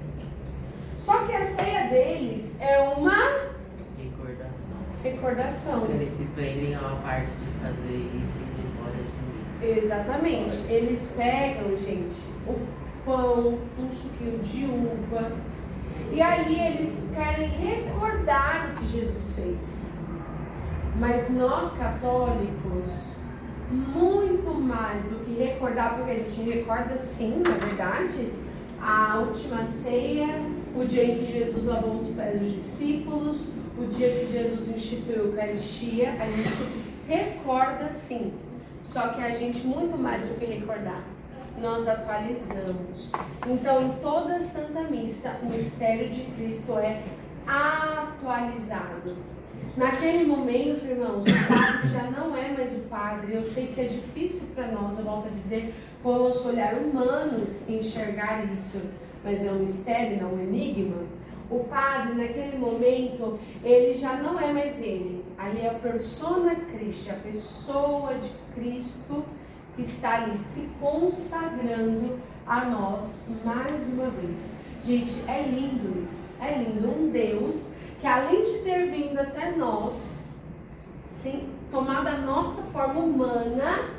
Só que a ceia deles é uma recordação. Eles se prendem a uma parte de fazer isso em memória de mim. Exatamente. Eles pegam, gente, pão, um suquinho de uva. E ali eles querem recordar o que Jesus fez. Mas nós católicos, muito mais do que recordar, porque a gente recorda sim, na verdade, a última ceia, o dia em que Jesus lavou os pés dos discípulos, o dia que Jesus instituiu a Eucaristia, a gente recorda sim. Só que a gente, muito mais do que recordar, nós atualizamos. Então, em toda a Santa Missa, o mistério de Cristo é atualizado. Naquele momento, irmãos, o padre já não é mais o padre. Eu sei que é difícil para nós, eu volto a dizer, com o nosso olhar humano, enxergar isso. Mas é um mistério, não um enigma. O padre, naquele momento, ele já não é mais ele. Ali é a persona Christi, a pessoa de Cristo que está ali se consagrando a nós mais uma vez. Gente, é lindo isso. É lindo. Um Deus que, além de ter vindo até nós, sim, tomado a nossa forma humana,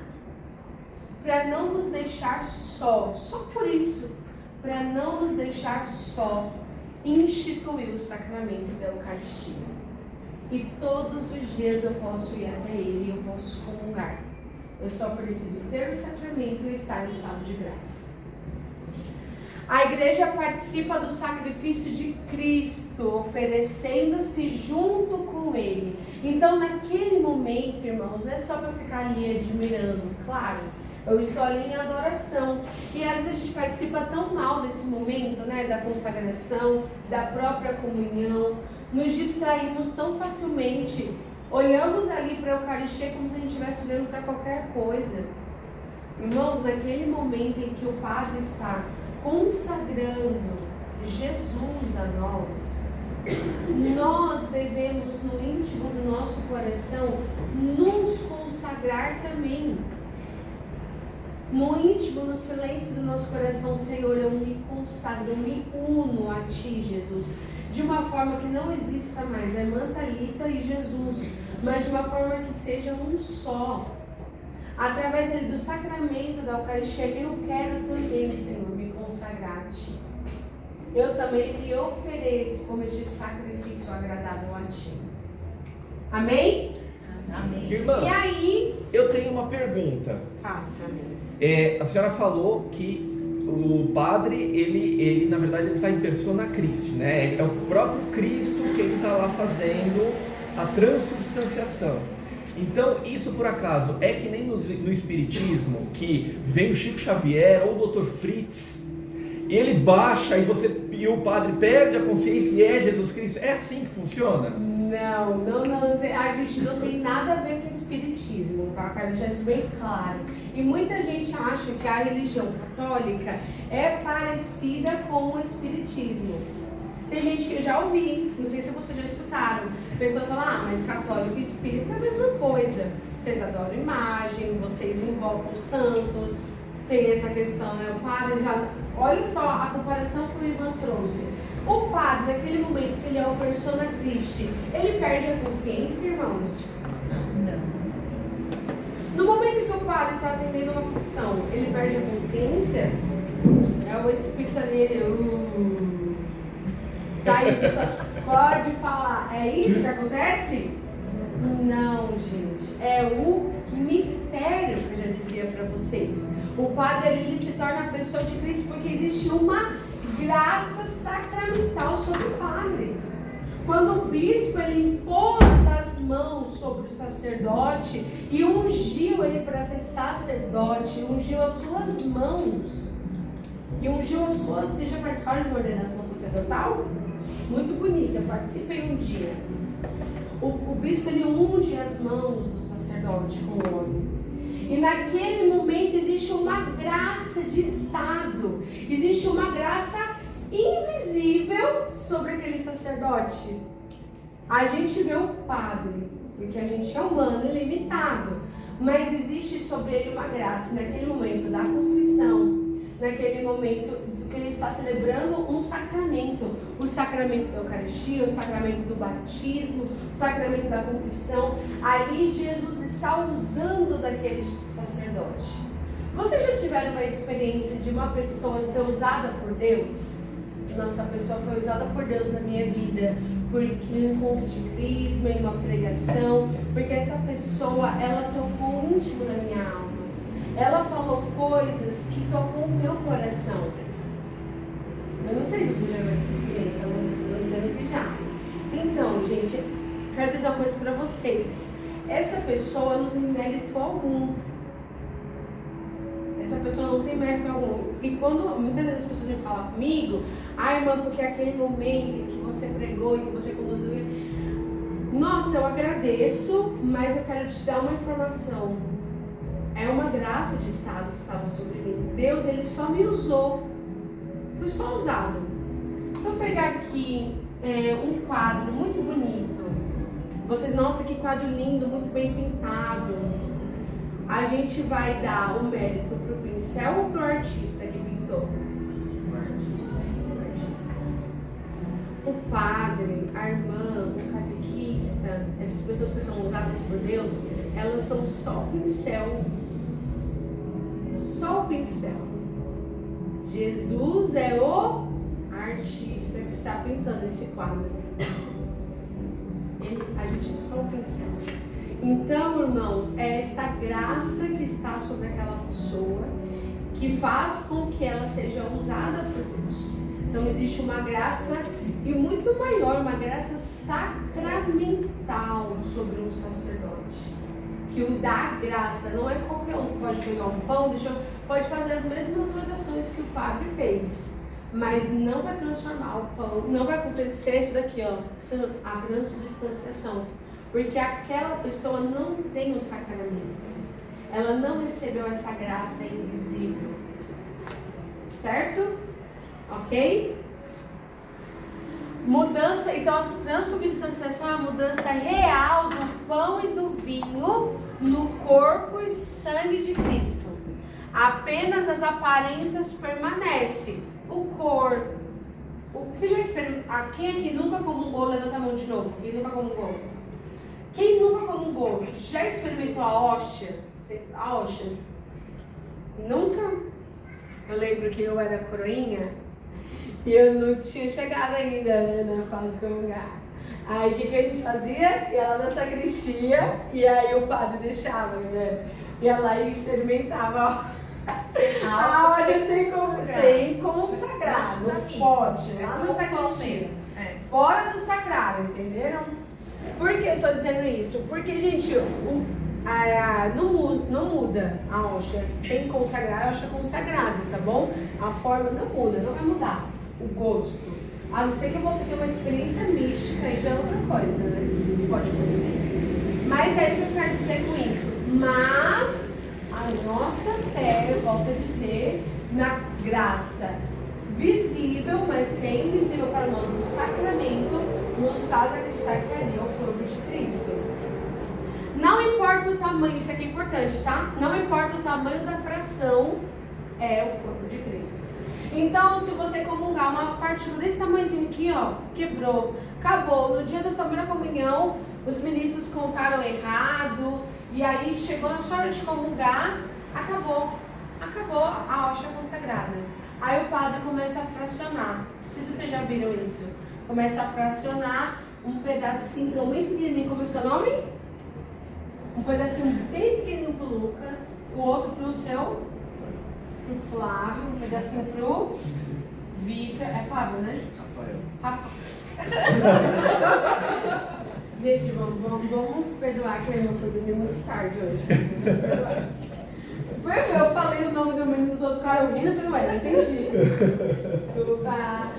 para não nos deixar só por isso, para não nos deixar só, instituiu o sacramento da Eucaristia. E todos os dias eu posso ir até Ele e eu posso comungar. Eu só preciso ter o sacramento e estar em estado de graça. A igreja participa do sacrifício de Cristo, oferecendo-se junto com Ele. Então, naquele momento, irmãos, não é só para ficar ali admirando, claro. Eu estou ali em adoração. E às vezes a gente participa tão mal desse momento, né? Da consagração, da própria comunhão. Nos distraímos tão facilmente. Olhamos ali para a Eucaristia como se a gente estivesse olhando para qualquer coisa. Irmãos, naquele momento em que o Padre está consagrando Jesus a nós, nós devemos, no íntimo do nosso coração, nos consagrar também. No íntimo, no silêncio do nosso coração, Senhor, eu me consagro, eu me uno a Ti, Jesus, de uma forma que não exista mais a irmã Thalita e Jesus, mas de uma forma que seja um só. Através do sacramento da Eucaristia, eu quero também, Senhor, me consagrar a Ti. Eu também me ofereço como este sacrifício agradável a Ti. Amém? Amém. Irmã, e aí, eu tenho uma pergunta. Faça-me. A senhora falou que o padre, ele na verdade, ele está em persona Christi, né? É o próprio Cristo que ele está lá fazendo a transubstanciação. Então, isso por acaso é que nem no Espiritismo, que vem o Chico Xavier ou o Dr. Fritz, e ele baixa e o padre perde a consciência e é Jesus Cristo? É assim que funciona? Não, a gente não tem nada a ver com espiritismo, tá? Para deixar isso bem claro. E muita gente acha que a religião católica é parecida com o espiritismo. Tem gente que eu já ouvi, não sei se vocês já escutaram, pessoas falam, mas católico e espírita é a mesma coisa. Vocês adoram imagem, vocês invocam os santos, tem essa questão, né? O padre já... Olha só a comparação que o Ivan trouxe. O padre, naquele momento que ele é o persona Christi, ele perde a consciência, irmãos? Não. No momento que o padre está atendendo uma confissão, ele perde a consciência? É o espírito ali, ele... Daí, pode falar, é isso que acontece? Não, gente, é o mistério que eu já dizia para vocês. O padre ali, ele se torna a pessoa de Cristo porque existe uma graça sacramental sobre o padre. Quando o bispo ele impôs as mãos sobre o sacerdote e ungiu ele para ser sacerdote, ungiu as suas mãos e ungiu as suas... Vocês já participaram de uma ordenação sacerdotal? Muito bonita, participei um dia. O bispo ele unge as mãos do sacerdote com o óleo. E naquele momento existe uma graça de estado, existe uma graça invisível sobre aquele sacerdote. A gente vê o padre, porque a gente é humano e limitado, mas existe sobre ele uma graça naquele momento da confissão, naquele momento que ele está celebrando um sacramento, o sacramento da Eucaristia, o sacramento do batismo, o sacramento da confissão. Ali Jesus está usando daquele sacerdote. Vocês já tiveram uma experiência de uma pessoa ser usada por Deus? Nossa, a pessoa foi usada por Deus na minha vida, porque em um encontro de crisma, em uma pregação, porque essa pessoa, ela tocou o íntimo da minha alma. Ela falou coisas que tocou o meu coração. Eu não sei se você já viu essa experiência, mas eu estou dizendo que já. Então, gente, quero dizer uma coisa para vocês. Essa pessoa não tem mérito algum. Essa pessoa não tem mérito algum. E quando muitas vezes as pessoas vêm falar comigo, irmã, porque aquele momento que você pregou e que você conduziu, nossa, eu agradeço, mas eu quero te dar uma informação. É uma graça de estado que estava sobre mim. Deus, ele só me usou. Fui só usado. Vou pegar aqui um quadro muito bonito. Vocês, nossa, que quadro lindo, muito bem pintado. A gente vai dar o mérito pro pincel ou pro artista que pintou? O padre, a irmã, o catequista, essas pessoas que são usadas por Deus, elas são só o pincel. Só o pincel. Jesus é o artista que está pintando esse quadro. A gente é só o pincel. Então, irmãos, é esta graça que está sobre aquela pessoa que faz com que ela seja usada por Deus. Então, existe uma graça e muito maior, uma graça sacramental sobre um sacerdote. Que o dá graça, não é qualquer um que pode pegar um pão, pode fazer as mesmas orações que o padre fez, mas não vai transformar o pão, não vai acontecer isso daqui, ó, a transubstanciação, porque aquela pessoa não tem o sacramento, ela não recebeu essa graça invisível, certo? Ok? Mudança, então a transubstanciação é a mudança real do pão e do vinho no corpo e sangue de Cristo. Apenas as aparências permanecem. O corpo. Você já experimentou? Quem aqui nunca comungou? Levanta a mão de novo. Quem nunca comungou? Quem nunca comungou? Já experimentou a hóstia? A hóstia? Nunca? Eu lembro que eu era coroinha. E eu não tinha chegado ainda, né, na fase de comungar. Aí o que a gente fazia? Ia lá na sacristia e aí o padre deixava, né? Ia lá e experimentava a hóstia sem consagrado. Não pode, lá na sacristia. Fora do sagrado, entenderam? Por que eu estou dizendo isso? Porque, gente, não muda a hóstia sem consagrar, a hóstia consagrada, tá bom? A forma não muda, não vai mudar. O gosto. A não ser que você tenha uma experiência mística, aí já é outra coisa, né? Que pode acontecer. Mas é o que eu quero dizer com isso. Mas a nossa fé, eu volto a dizer, na graça visível, mas que é invisível para nós no sacramento, nos faz acreditar que ali é o corpo de Cristo. Não importa o tamanho, isso aqui é importante, tá? Não importa o tamanho da fração, é o corpo de Cristo. Então, se você comungar uma partícula desse tamanhozinho aqui, ó, quebrou, acabou. No dia da sua primeira comunhão, os ministros contaram errado, e aí chegou na sua hora de comungar, acabou a hóstia consagrada. Aí o padre começa a fracionar. Não sei se vocês já viram isso. Começa a fracionar um pedacinho, bem pequenininho, como é o seu nome? Um pedacinho bem pequenininho pro Lucas, o outro pro pro Flávio, um pedacinho pro Vitor. É Flávio, né? Rafael. Gente, vamos perdoar que a irmã foi dormir muito tarde hoje. Vamos perdoar. Eu falei o nome do menino, os outros ficaram rindo, eu falei, ué, não entendi. Desculpa.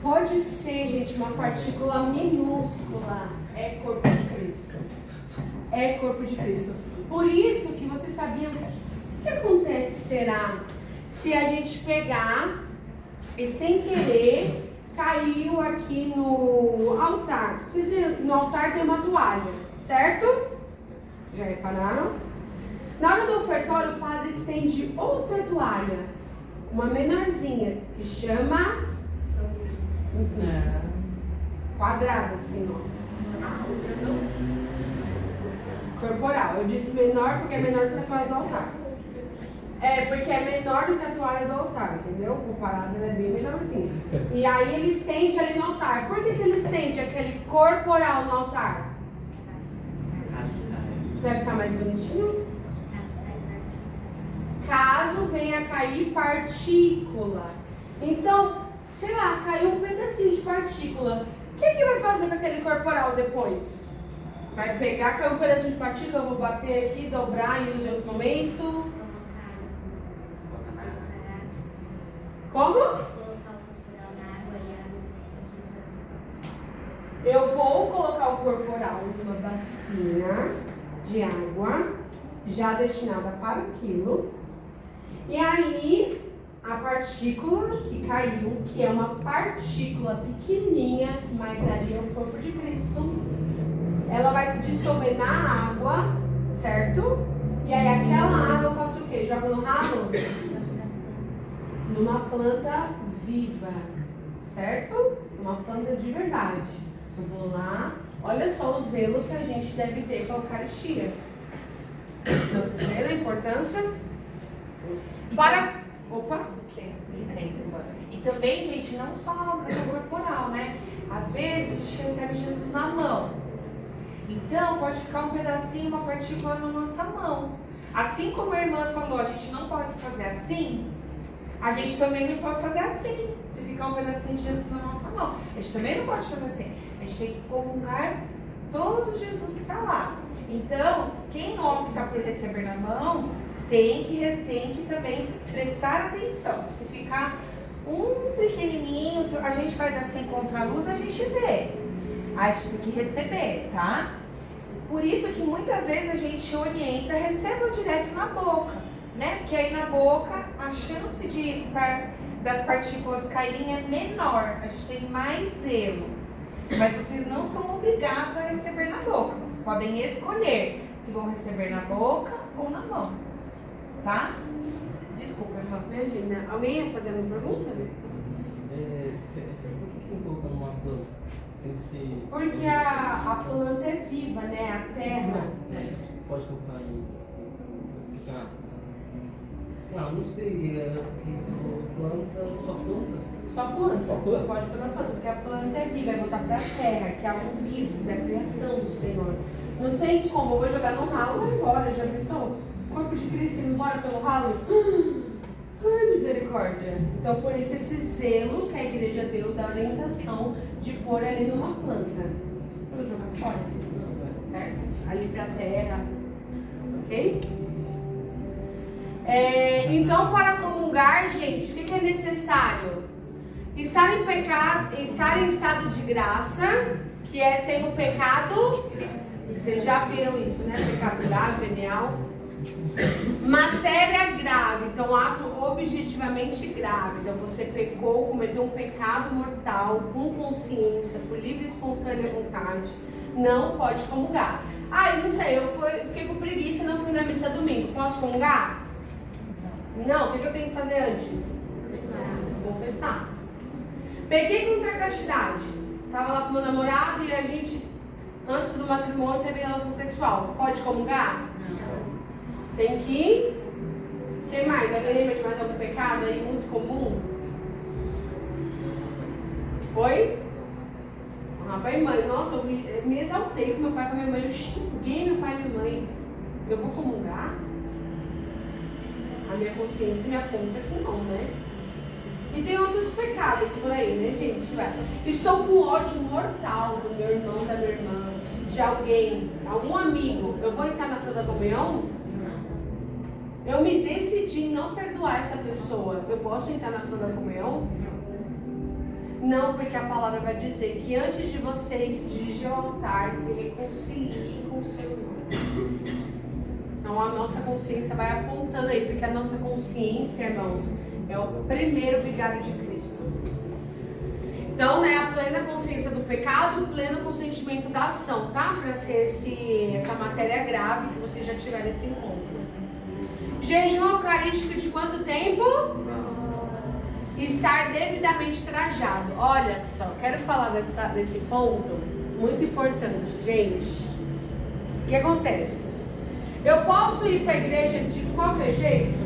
Pode ser, gente, uma partícula minúscula. É corpo de Cristo. É corpo de Cristo. Por isso que vocês sabiam o que acontece, será, se a gente pegar e sem querer caiu aqui no altar. Vocês viram, no altar tem uma toalha, certo? Já repararam? Na hora do ofertório, o padre estende outra toalha, uma menorzinha, que chama quadrada, assim, ó. A outra não. Corporal. Eu disse menor porque é menor que a fora do altar. É, porque é menor do que a toalha do altar, entendeu? Comparado, ela é bem menorzinha. E aí ele estende ali no altar. Por que ele estende aquele corporal no altar? Vai ficar mais bonitinho? Caso venha a cair partícula. Então, sei lá, caiu um pedacinho de partícula. O que vai fazer com aquele corporal depois? Vai pegar, caiu um pedacinho de partícula, eu vou bater aqui, dobrar e usar em outro momento. Como? Eu vou colocar o corporal numa bacia de água já destinada para aquilo. E ali a partícula que caiu, que é uma partícula pequenininha, mas ali é o corpo de Cristo, ela vai se dissolver na água, certo? E aí aquela água eu faço o quê? Jogo no ralo? Numa planta viva, certo? Uma planta de verdade. Eu vou lá, olha só o zelo que a gente deve ter com a Eucaristia. Tá vendo a importância? Para... Opa! Licença. E também, gente, não só no corporal, né? Às vezes a gente recebe Jesus na mão. Então, pode ficar um pedacinho, uma partícula na nossa mão. Assim como a irmã falou, a gente não pode fazer assim, a gente também não pode fazer assim. Se ficar um pedacinho de Jesus na nossa mão, a gente também não pode fazer assim. A gente tem que comungar todo Jesus que está lá. Então, quem opta por receber na mão, tem que também prestar atenção. Se ficar um pequenininho, se a gente faz assim contra a luz, a gente vê. A gente tem que receber, tá? Por isso que muitas vezes a gente orienta, receba direto na boca, né? Porque aí na boca a chance das partículas caírem é menor, a gente tem mais zelo. Mas vocês não são obrigados a receber na boca. Vocês podem escolher se vão receber na boca ou na mão, tá? Desculpa, irmã. Imagina, alguém ia fazer uma pergunta? Por que você colocou numa planta? Tem que ser... Porque a planta é viva, né? A terra. Pode colocar aí. Não, não sei. Porque se for planta, só planta. Só planta. Só planta. Só pode pôr na planta, porque a planta é viva, vai voltar para a terra, que é algo vivo, da criação do Senhor. Não tem como, eu vou jogar no ralo e vou embora. Já pensou? O corpo de Cristo indo embora pelo ralo? Ai, misericórdia. Então, por isso, esse zelo que a igreja deu da orientação de pôr ali numa planta. Para jogar fora. Certo? Ali para a terra. Ok? Então, para comungar, gente, o que é necessário? Estar em pecado, estar em estado de graça, que é sem o pecado. Vocês já viram isso, né? Pecado grave, venial. Matéria grave, então ato objetivamente grave. Então você pecou, cometeu um pecado mortal com consciência, por livre e espontânea vontade, não pode comungar. Ah, eu não sei, eu fiquei com preguiça, não fui na missa domingo, posso comungar? Não, o que eu tenho que fazer antes? Confessar. Peguei contra a castidade, tava lá com meu namorado e a gente, antes do matrimônio, teve relação sexual, pode comungar? Tem que... Quem mais? Alguém lembra de mais algum pecado aí muito comum? Oi? Pai e mãe. Nossa, eu me exaltei com meu pai e com minha mãe. Eu xinguei meu pai e minha mãe. Eu vou comungar? A minha consciência me aponta que não, né? E tem outros pecados por aí, né, gente? Estou com ódio mortal do meu irmão, da minha irmã, de alguém, algum amigo. Eu vou entrar na fila da comunhão? Eu me decidi em não perdoar essa pessoa. Eu posso entrar na fila da comunhão? Não, porque a palavra vai dizer que antes de vocês se dirigir ao altar, se reconciliem com o seu irmão. Então a nossa consciência vai apontando aí, porque a nossa consciência, irmãos, é o primeiro vigário de Cristo. Então, né, a plena consciência do pecado, o pleno consentimento da ação, tá? Para ser essa matéria grave que vocês já tiveram esse encontro. Jejum eucarístico de quanto tempo? Estar devidamente trajado. Olha só, quero falar desse ponto muito importante, gente. O que acontece? Eu posso ir para a igreja de qualquer jeito?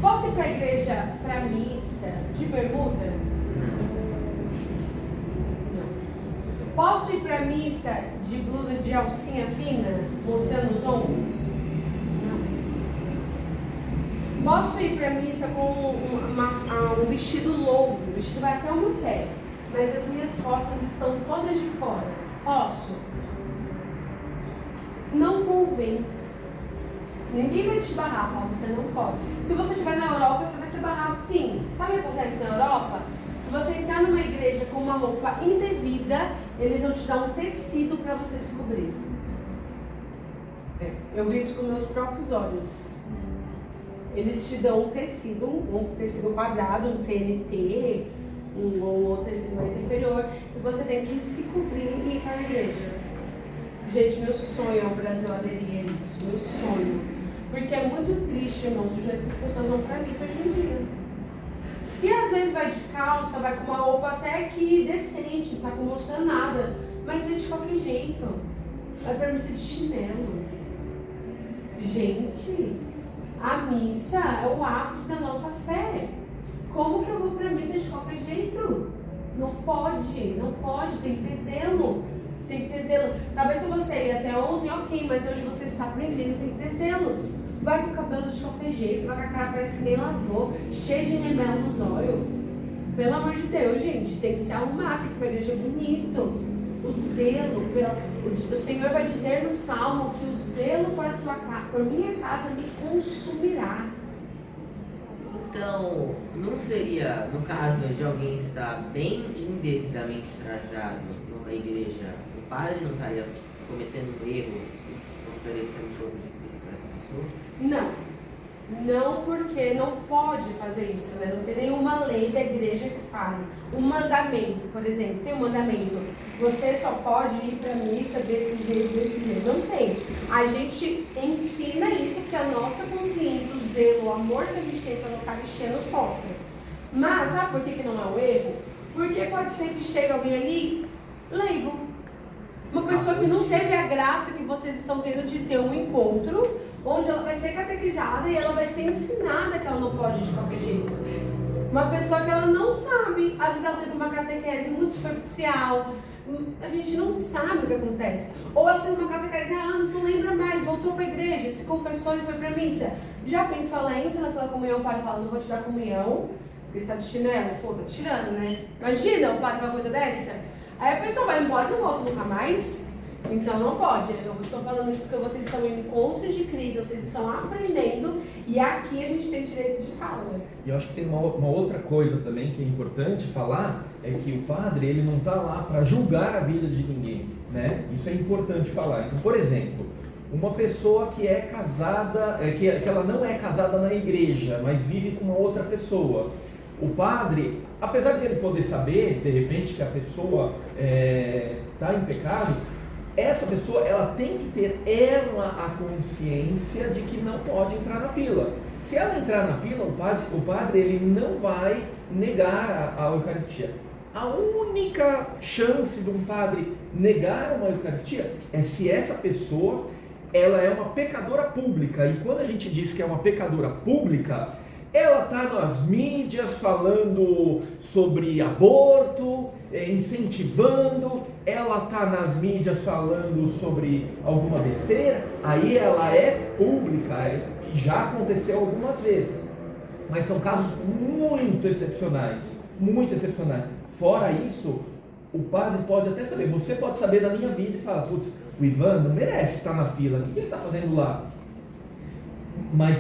Posso ir para a igreja, para a missa, de bermuda? Não. Posso ir para a missa de blusa de alcinha fina, mostrando os ombros? Não. Posso ir para a missa com um vestido longo, o vestido vai até o meu pé, mas as minhas costas estão todas de fora? Posso? Não convém. Ninguém vai te barrar, Paulo, você não pode. Se você estiver na Europa, você vai ser barrado sim. Sabe o que acontece na Europa? Se você entrar numa igreja com uma roupa indevida, eles vão te dar um tecido para você se cobrir. Eu vi isso com meus próprios olhos. Eles te dão um tecido quadrado, um TNT, um tecido mais inferior, e você tem que se cobrir e ir para a igreja. Gente, meu sonho é o Brasil aderir a isso, meu sonho. Porque é muito triste, irmãos, o jeito que as pessoas vão pra missa hoje em dia. E às vezes vai de calça, vai com uma roupa até que decente, não tá mostrando nada, mas é de qualquer jeito. Vai pra missa de chinelo. Gente, a missa é o ápice da nossa fé. Como que eu vou pra missa de qualquer jeito? Não pode, tem que ter zelo. Tem que ter zelo. Talvez se você ia até ontem, ok, mas hoje você está aprendendo, tem que ter zelo. Vai com o cabelo de qualquer jeito, vai com a cara parece que nem lavou, cheio de remelo nos olhos. Pelo amor de Deus, gente, tem que se arrumar, tem que ir para a igreja bonito. O zelo, o Senhor vai dizer no Salmo que o zelo por minha casa me consumirá. Então, não seria, no caso de alguém estar bem indevidamente trajado numa igreja, o padre não estaria cometendo um erro oferecendo o corpo de Cristo para essa pessoa? Não, porque não pode fazer isso, né? Não tem nenhuma lei da igreja que fale. Um mandamento, por exemplo, tem um mandamento, você só pode ir para a missa desse jeito, não tem. A gente ensina isso porque a nossa consciência, o zelo, o amor que a gente tem pela Eucaristia nos mostra. Mas sabe por que não é um erro? Porque pode ser que chegue alguém ali leigo. Uma pessoa que não teve a graça que vocês estão tendo de ter um encontro onde ela vai ser catequizada e ela vai ser ensinada que ela não pode de qualquer jeito. Uma pessoa que ela não sabe, às vezes ela teve uma catequese muito superficial, a gente não sabe o que acontece. Ou ela teve uma catequese há anos, não lembra mais, voltou para a igreja, se confessou e foi para a missa. Já pensou, ela entra na fila da comunhão, o padre fala, não vou te dar comunhão, porque você está de chinelo? Pô, tá tirando, né? Imagina o padre uma coisa dessa? Aí a pessoa vai embora e não volta nunca mais. Então não pode. Eu estou falando isso porque vocês estão em encontros de crise, vocês estão aprendendo e aqui a gente tem direito de fala. E eu acho que tem uma outra coisa também que é importante falar, é que o padre ele não está lá para julgar a vida de ninguém, né? Isso é importante falar. Então, por exemplo, uma pessoa que é casada, que ela não é casada na igreja, mas vive com uma outra pessoa. O padre, apesar de ele poder saber, de repente, que a pessoa está em pecado, essa pessoa ela tem que ter a consciência de que não pode entrar na fila. Se ela entrar na fila, o padre ele não vai negar a Eucaristia. A única chance de um padre negar uma Eucaristia é se essa pessoa ela é uma pecadora pública. E quando a gente diz que é uma pecadora pública, ela está nas mídias falando sobre aborto, incentivando, ela está nas mídias falando sobre alguma besteira, aí ela é pública, e já aconteceu algumas vezes, mas são casos muito excepcionais, muito excepcionais. Fora isso, o padre pode até saber, você pode saber da minha vida e falar, putz, o Ivan não merece estar na fila, o que ele está fazendo lá? Mas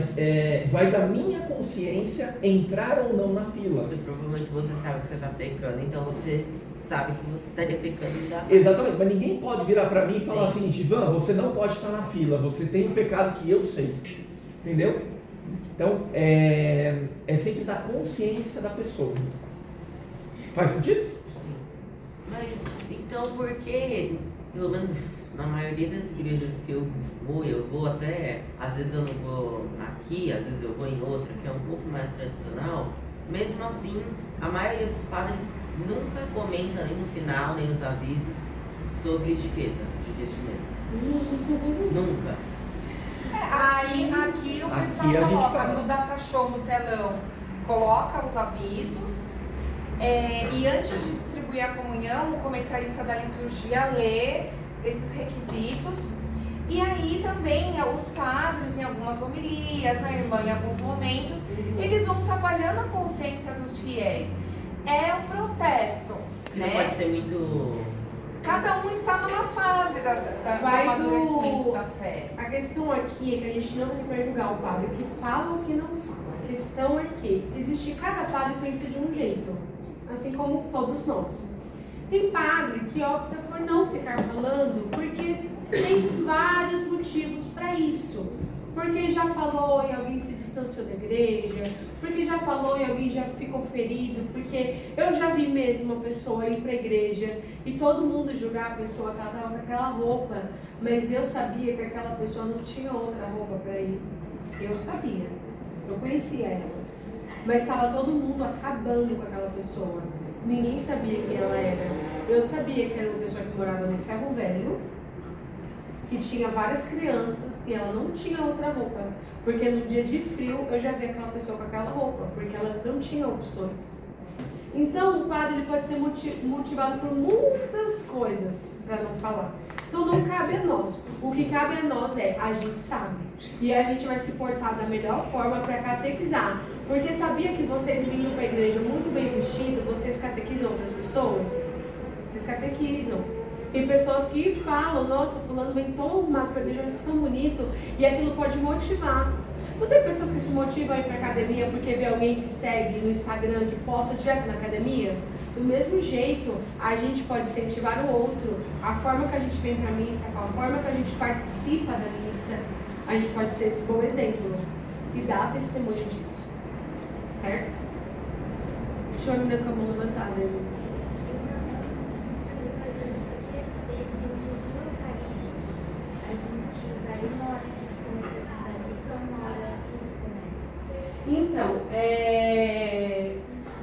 vai da minha consciência entrar ou não na fila. Porque provavelmente você sabe que você está pecando, então você sabe que você estaria pecando e dá. Exatamente, mas ninguém pode virar para mim e falar assim, Ivan, você não pode estar na fila, você tem um pecado que eu sei. Entendeu? Então, é sempre da consciência da pessoa. Faz sentido? Sim. Mas, então, por que, pelo menos na maioria das igrejas que eu vou até, às vezes eu não vou aqui, às vezes eu vou em outra, que é um pouco mais tradicional, mesmo assim, a maioria dos padres nunca comenta nem no final, nem nos avisos, sobre etiqueta de vestimenta. Nunca. Aqui o pessoal Aqui a gente coloca fala. no data show, no telão, coloca os avisos. E antes de distribuir a comunhão, o comentarista da liturgia lê esses requisitos. E aí também os padres, em algumas homilias, a irmã em alguns momentos, eles vão trabalhando a consciência dos fiéis. É um processo, Não né? pode ser muito. Cada um está numa fase do amadurecimento da fé. A questão aqui é que a gente não vai julgar o padre que fala ou que não fala. A questão é que cada padre pensa de um jeito, assim como todos nós. Tem padre que opta por não ficar falando porque tem vários motivos para isso. Porque já falou e alguém se distanciou da igreja, porque já falou e alguém já ficou ferido, porque eu já vi mesmo uma pessoa ir para a igreja e todo mundo julgar a pessoa que ela estava com aquela roupa, mas eu sabia que aquela pessoa não tinha outra roupa para ir. Eu sabia, eu conhecia ela, mas estava todo mundo acabando com aquela pessoa. Ninguém sabia quem ela era. Eu sabia que era uma pessoa que morava no Ferro Velho, que tinha várias crianças e ela não tinha outra roupa. Porque no dia de frio eu já vi aquela pessoa com aquela roupa, porque ela não tinha opções. Então o padre ele pode ser motivado por muitas coisas para não falar. Então não cabe a nós. O que cabe a nós é a gente sabe. E a gente vai se portar da melhor forma para catequizar. Porque sabia que vocês vindo para a igreja muito bem vestidos, vocês catequizam outras pessoas? Vocês catequizam. Tem pessoas que falam, nossa, fulano vem tão arrumado para a igreja, mas tão bonito, e aquilo pode motivar. Não tem pessoas que se motivam a ir para academia porque vê alguém que segue no Instagram, que posta direto na academia? Do mesmo jeito, a gente pode incentivar o outro. A forma que a gente vem para a missa, a forma que a gente participa da missa, a gente pode ser esse bom exemplo e dar testemunho disso. Certo? Deixa eu ver com a mão levantada, irmão. Então,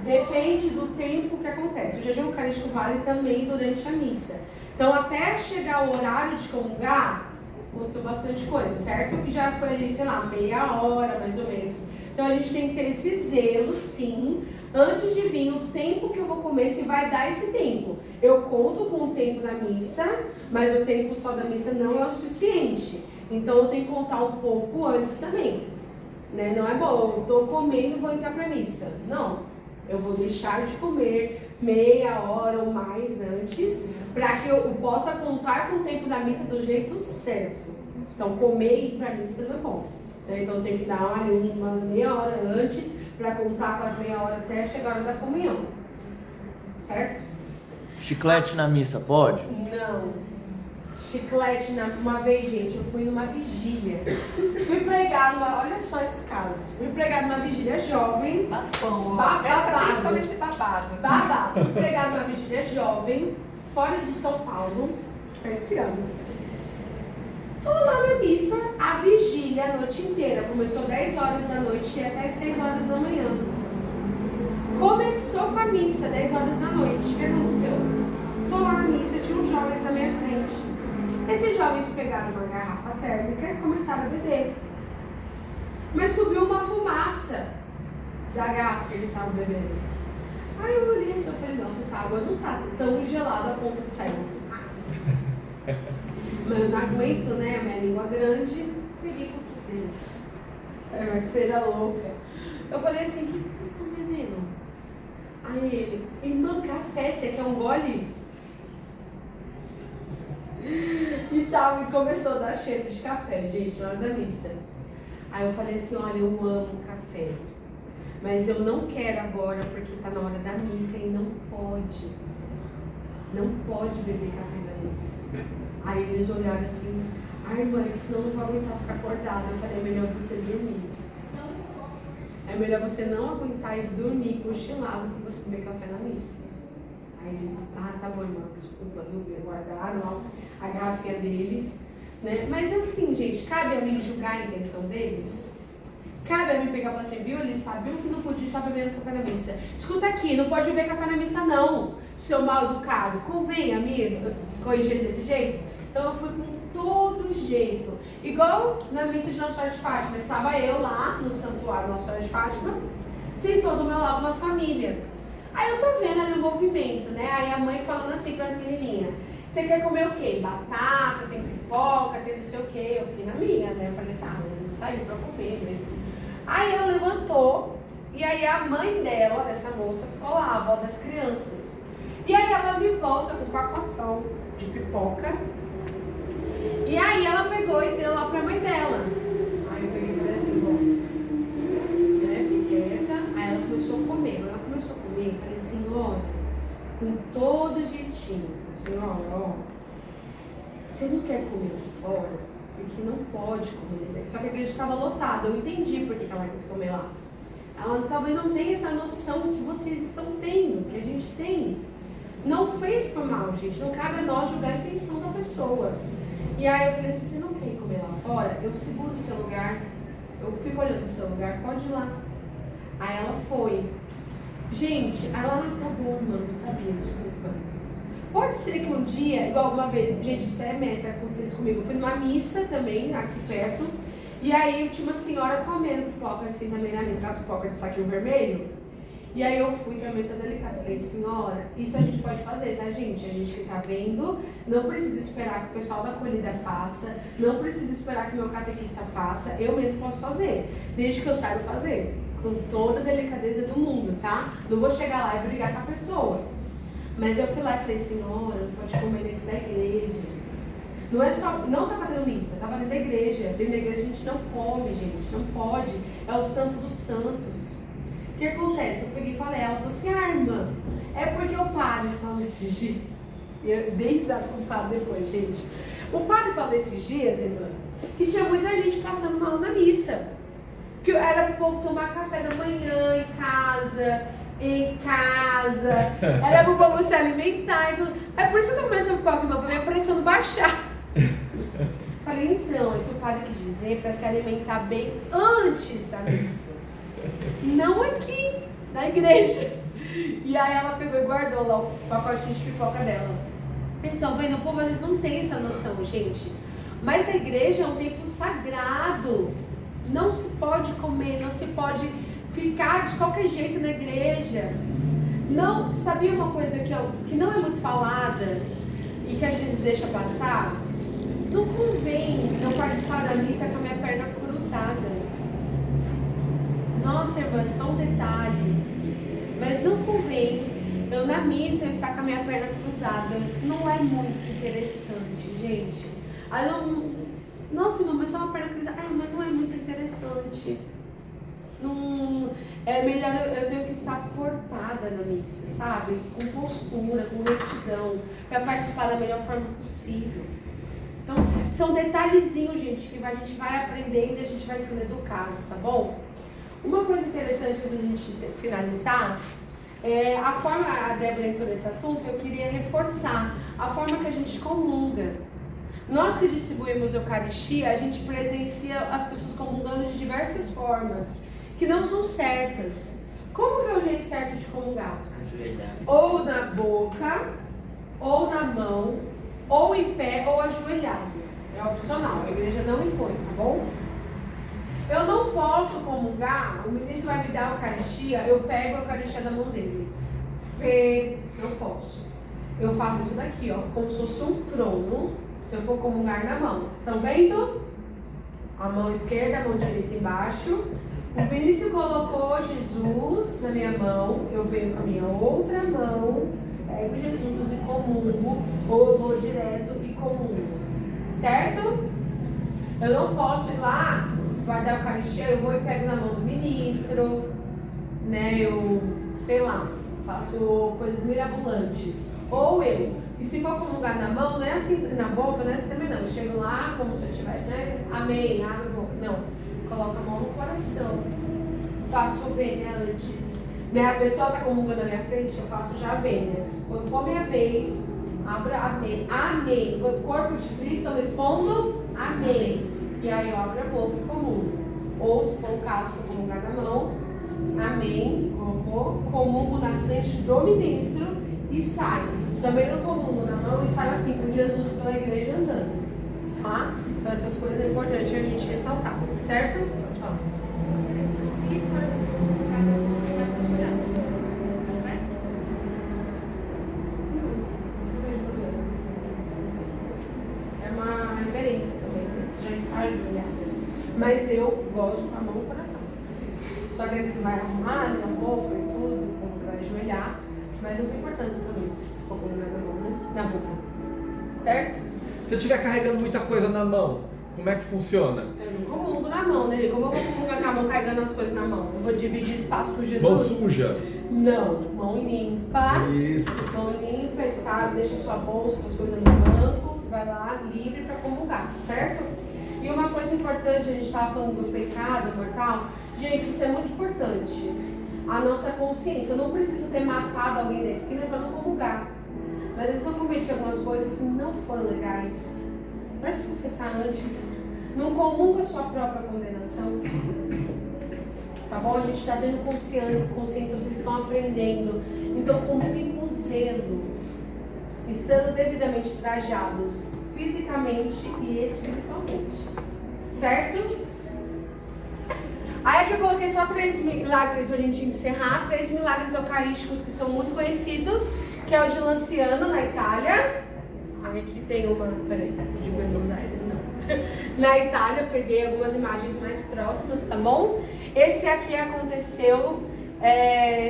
depende do tempo que acontece. O jejum eucarístico vale também durante a missa. Então, até chegar o horário de comungar, aconteceu bastante coisa, certo? Que já foi ali, sei lá, meia hora, mais ou menos. Então, a gente tem que ter esse zelo, sim, antes de vir o tempo que eu vou comer, se vai dar esse tempo. Eu conto com o tempo da missa, mas o tempo só da missa não é o suficiente. Então, eu tenho que contar um pouco antes também. Né? Não é bom, eu estou comendo e vou entrar para a missa. Não, eu vou deixar de comer meia hora ou mais antes, para que eu possa contar com o tempo da missa do jeito certo. Então, comer e ir para a missa não é bom. Né? Então, tem que dar uma meia hora antes, para contar com as meia hora até chegar a hora da comunhão. Certo? Chiclete na missa, pode? Não. Chiclete, uma vez, gente, eu fui numa vigília. Fui pregar olha só esse caso. Fui pregar numa vigília jovem. Bafão. Babado. Nesse babado. Babado. Fui pregar numa vigília jovem, fora de São Paulo. Foi esse ano. Tô lá na missa, a vigília a noite inteira. Começou 10 horas da noite e até 6 horas da manhã. Começou com a missa, 10 horas da noite. O que aconteceu? Tô lá na missa, tinha uns jovens na minha frente. Esses jovens pegaram uma garrafa térmica e começaram a beber. Mas subiu uma fumaça da garrafa que eles estavam bebendo. Aí eu olhei assim, eu falei, nossa, essa água não tá tão gelada a ponto de sair uma fumaça. Mas eu não aguento, né? A minha língua grande, peguei com tudo deles. Era uma feira louca. Eu falei assim, o que vocês estão bebendo? Aí ele, irmã, café, você quer um gole? E tal, e começou a dar cheiro de café, gente, na hora da missa. Aí eu falei assim, olha, eu amo café, mas eu não quero agora porque tá na hora da missa e não pode beber café na missa. Aí eles olharam assim, irmã, senão não vou aguentar ficar acordada. Eu falei, é melhor você dormir. É melhor você não aguentar e dormir cochilado que você beber café na missa. Aí eles, tá bom, irmão, desculpa, viu? Guardaram lá a garrafinha deles, né? Mas assim, gente, cabe a mim julgar a intenção deles? Cabe a mim pegar e falar assim, viu? Eles sabiam que não podia estar bebendo café na missa. Escuta aqui, não pode beber café na missa não, seu mal educado. Convém a mim corrigir desse jeito? Então eu fui com todo jeito. Igual na missa de Nossa Senhora de Fátima, estava eu lá no santuário Nossa Senhora de Fátima, sentou do meu lado uma família. Aí eu tô vendo ali o movimento, né? Aí a mãe falando assim para as menininhas: você quer comer o quê? Batata, tem pipoca, tem não sei o quê. Eu fiquei na minha, né? Eu falei assim: mas eu saí pra comer, né? Aí ela levantou, e aí a mãe dela, dessa moça, ficou lá, a avó das crianças. E aí ela me volta com um pacotão de pipoca. E aí ela pegou e deu lá pra mãe dela. Aí eu peguei e falei assim: bom, né? Fiquei quieta. Aí ela começou a comer. Quando ela começou a comer, eu falei assim: olha, com todo jeitinho, senhora, ó, você não quer comer lá fora? Porque não pode comer. Só que a igreja estava lotada. Eu entendi por que ela quis comer lá. Ela talvez não tenha essa noção que vocês estão tendo, que a gente tem. Não fez por mal, gente. Não cabe a nós julgar a intenção da pessoa. E aí eu falei assim: você não quer ir comer lá fora? Eu seguro o seu lugar. Eu fico olhando o seu lugar, pode ir lá. Aí ela foi. Gente, ela, tá bom, mano, sabia, desculpa. Pode ser que um dia, igual uma vez, gente, isso é messa, aconteceu isso comigo. Eu fui numa missa também, aqui perto, e aí tinha uma senhora comendo pipoca assim também na missa, aquelas pipoca de saquinho vermelho. E aí eu fui também toda delicada, falei: senhora, isso a gente pode fazer, tá, gente? A gente que tá vendo, não precisa esperar que o pessoal da acolhida faça, não precisa esperar que o meu catequista faça, eu mesmo posso fazer, desde que eu saiba fazer. Com toda a delicadeza do mundo, tá? Não vou chegar lá e brigar com a pessoa. Mas eu fui lá e falei: senhora, não pode comer dentro da igreja. Não é só, não tava tendo missa, tava dentro da igreja. Dentro da igreja a gente não come, gente, não pode. É o santo dos santos. O que acontece? Eu peguei e falei, ela falou assim: irmã, é porque o padre falou esses dias. E eu dei risada com o padre depois, gente. O padre falou esses dias, irmã, que tinha muita gente passando mal na missa. Que era pro povo tomar café da manhã em casa, era pro povo se alimentar e tudo. É por isso que eu tô comendo pipoca, irmã, pra minha pressão baixar. Falei: então, é que o padre quis dizer pra se alimentar bem antes da missa, não aqui, na igreja. E aí ela pegou e guardou lá o pacotinho de pipoca dela. Vocês estão vendo? O povo às vezes não tem essa noção, gente. Mas a igreja é um templo sagrado. Não se pode comer, não se pode ficar de qualquer jeito na igreja. Não, sabia uma coisa que não é muito falada e que às vezes deixa passar? Não convém eu participar da missa com a minha perna cruzada. Nossa, irmã, é só um detalhe. Mas não convém eu na missa eu estar com a minha perna cruzada. Não é muito interessante, gente. Aí não... Nossa, irmã, mas só uma perna cruzada. Mas não é muito interessante. Não, é melhor eu tenho que estar portada na missa, sabe? Com postura, com retidão, para participar da melhor forma possível. Então, são detalhezinhos, gente, que a gente vai aprendendo e a gente vai sendo educado, tá bom? Uma coisa interessante para a gente finalizar é a forma, a Débora entrou nesse assunto, eu queria reforçar a forma que a gente comunga. Nós que distribuímos Eucaristia, a gente presencia as pessoas comungando de diversas formas, que não são certas. Como que é o jeito certo de comungar? Ajoelhado. Ou na boca, ou na mão, ou em pé, ou ajoelhado. É opcional, a igreja não impõe, tá bom? Eu não posso comungar, o ministro vai me dar a Eucaristia, eu pego a Eucaristia da mão dele. Não posso. Eu faço isso daqui, ó, como se fosse um trono, se eu for comungar na mão. Estão vendo? A mão esquerda, a mão direita embaixo. O ministro colocou Jesus na minha mão, eu venho com a minha outra mão, pego Jesus e comungo, ou eu vou direto e comungo. Certo? Eu não posso ir lá, guardar a Eucaristia, eu vou e pego na mão do ministro, né? Eu, sei lá, faço coisas mirabolantes. Ou eu. E se for comungar na mão, não é assim na boca, não é assim também não. Eu chego lá como se eu tivesse, né? Amém, abre a boca. Não. Coloco a mão no coração. Faço vênia antes. Né? A pessoa está comungando na minha frente, eu faço já vênia. Quando for minha vez, abro amém. Amém. O corpo de Cristo, eu respondo amém. E aí eu abro a boca e comungo. Ou se for o caso, for comungar na mão, amém. Colocou, comungo na frente do ministro e saio. Também não comungo na mão e saio assim com Jesus pela igreja andando, tá? Então essas coisas é importante a gente ressaltar, certo? Ó. Se for colocar a mão, você vai se ajoelhar. Mas, É uma reverência também, né? Você já está ajoelhada. Mas eu gosto com a mão no coração. Só que aí você vai arrumar na roupa e tudo, então você vai ajoelhar. Mas não tem importância também se você for colocar na mão, na boca. Certo? Se eu estiver carregando muita coisa na mão, como é que funciona? Eu não comungo na mão, né? Como eu vou comungar com a mão carregando as coisas na mão? Eu vou dividir espaço com Jesus? Mão suja? Não, mão limpa. Isso. Mão limpa, sabe? Deixa sua bolsa, suas coisas no banco, vai lá livre para comungar, certo? E uma coisa importante, a gente estava falando do pecado mortal. Gente, isso é muito importante. A nossa consciência. Eu não preciso ter matado alguém na esquina para não comungar. Mas às vezes eu cometi algumas coisas que não foram legais. Vai se confessar antes. Não comunga a sua própria condenação. Tá bom? A gente está tendo consciência, vocês estão aprendendo. Então comunguem com zelo. Estando devidamente trajados fisicamente e espiritualmente. Certo? Aí aqui eu coloquei só 3 milagres pra gente encerrar. 3 milagres eucarísticos que são muito conhecidos, que é o de Lanciano, na Itália. Aí aqui tem uma, peraí, de Buenos Aires, não. Na Itália, eu peguei algumas imagens mais próximas, tá bom? Esse aqui aconteceu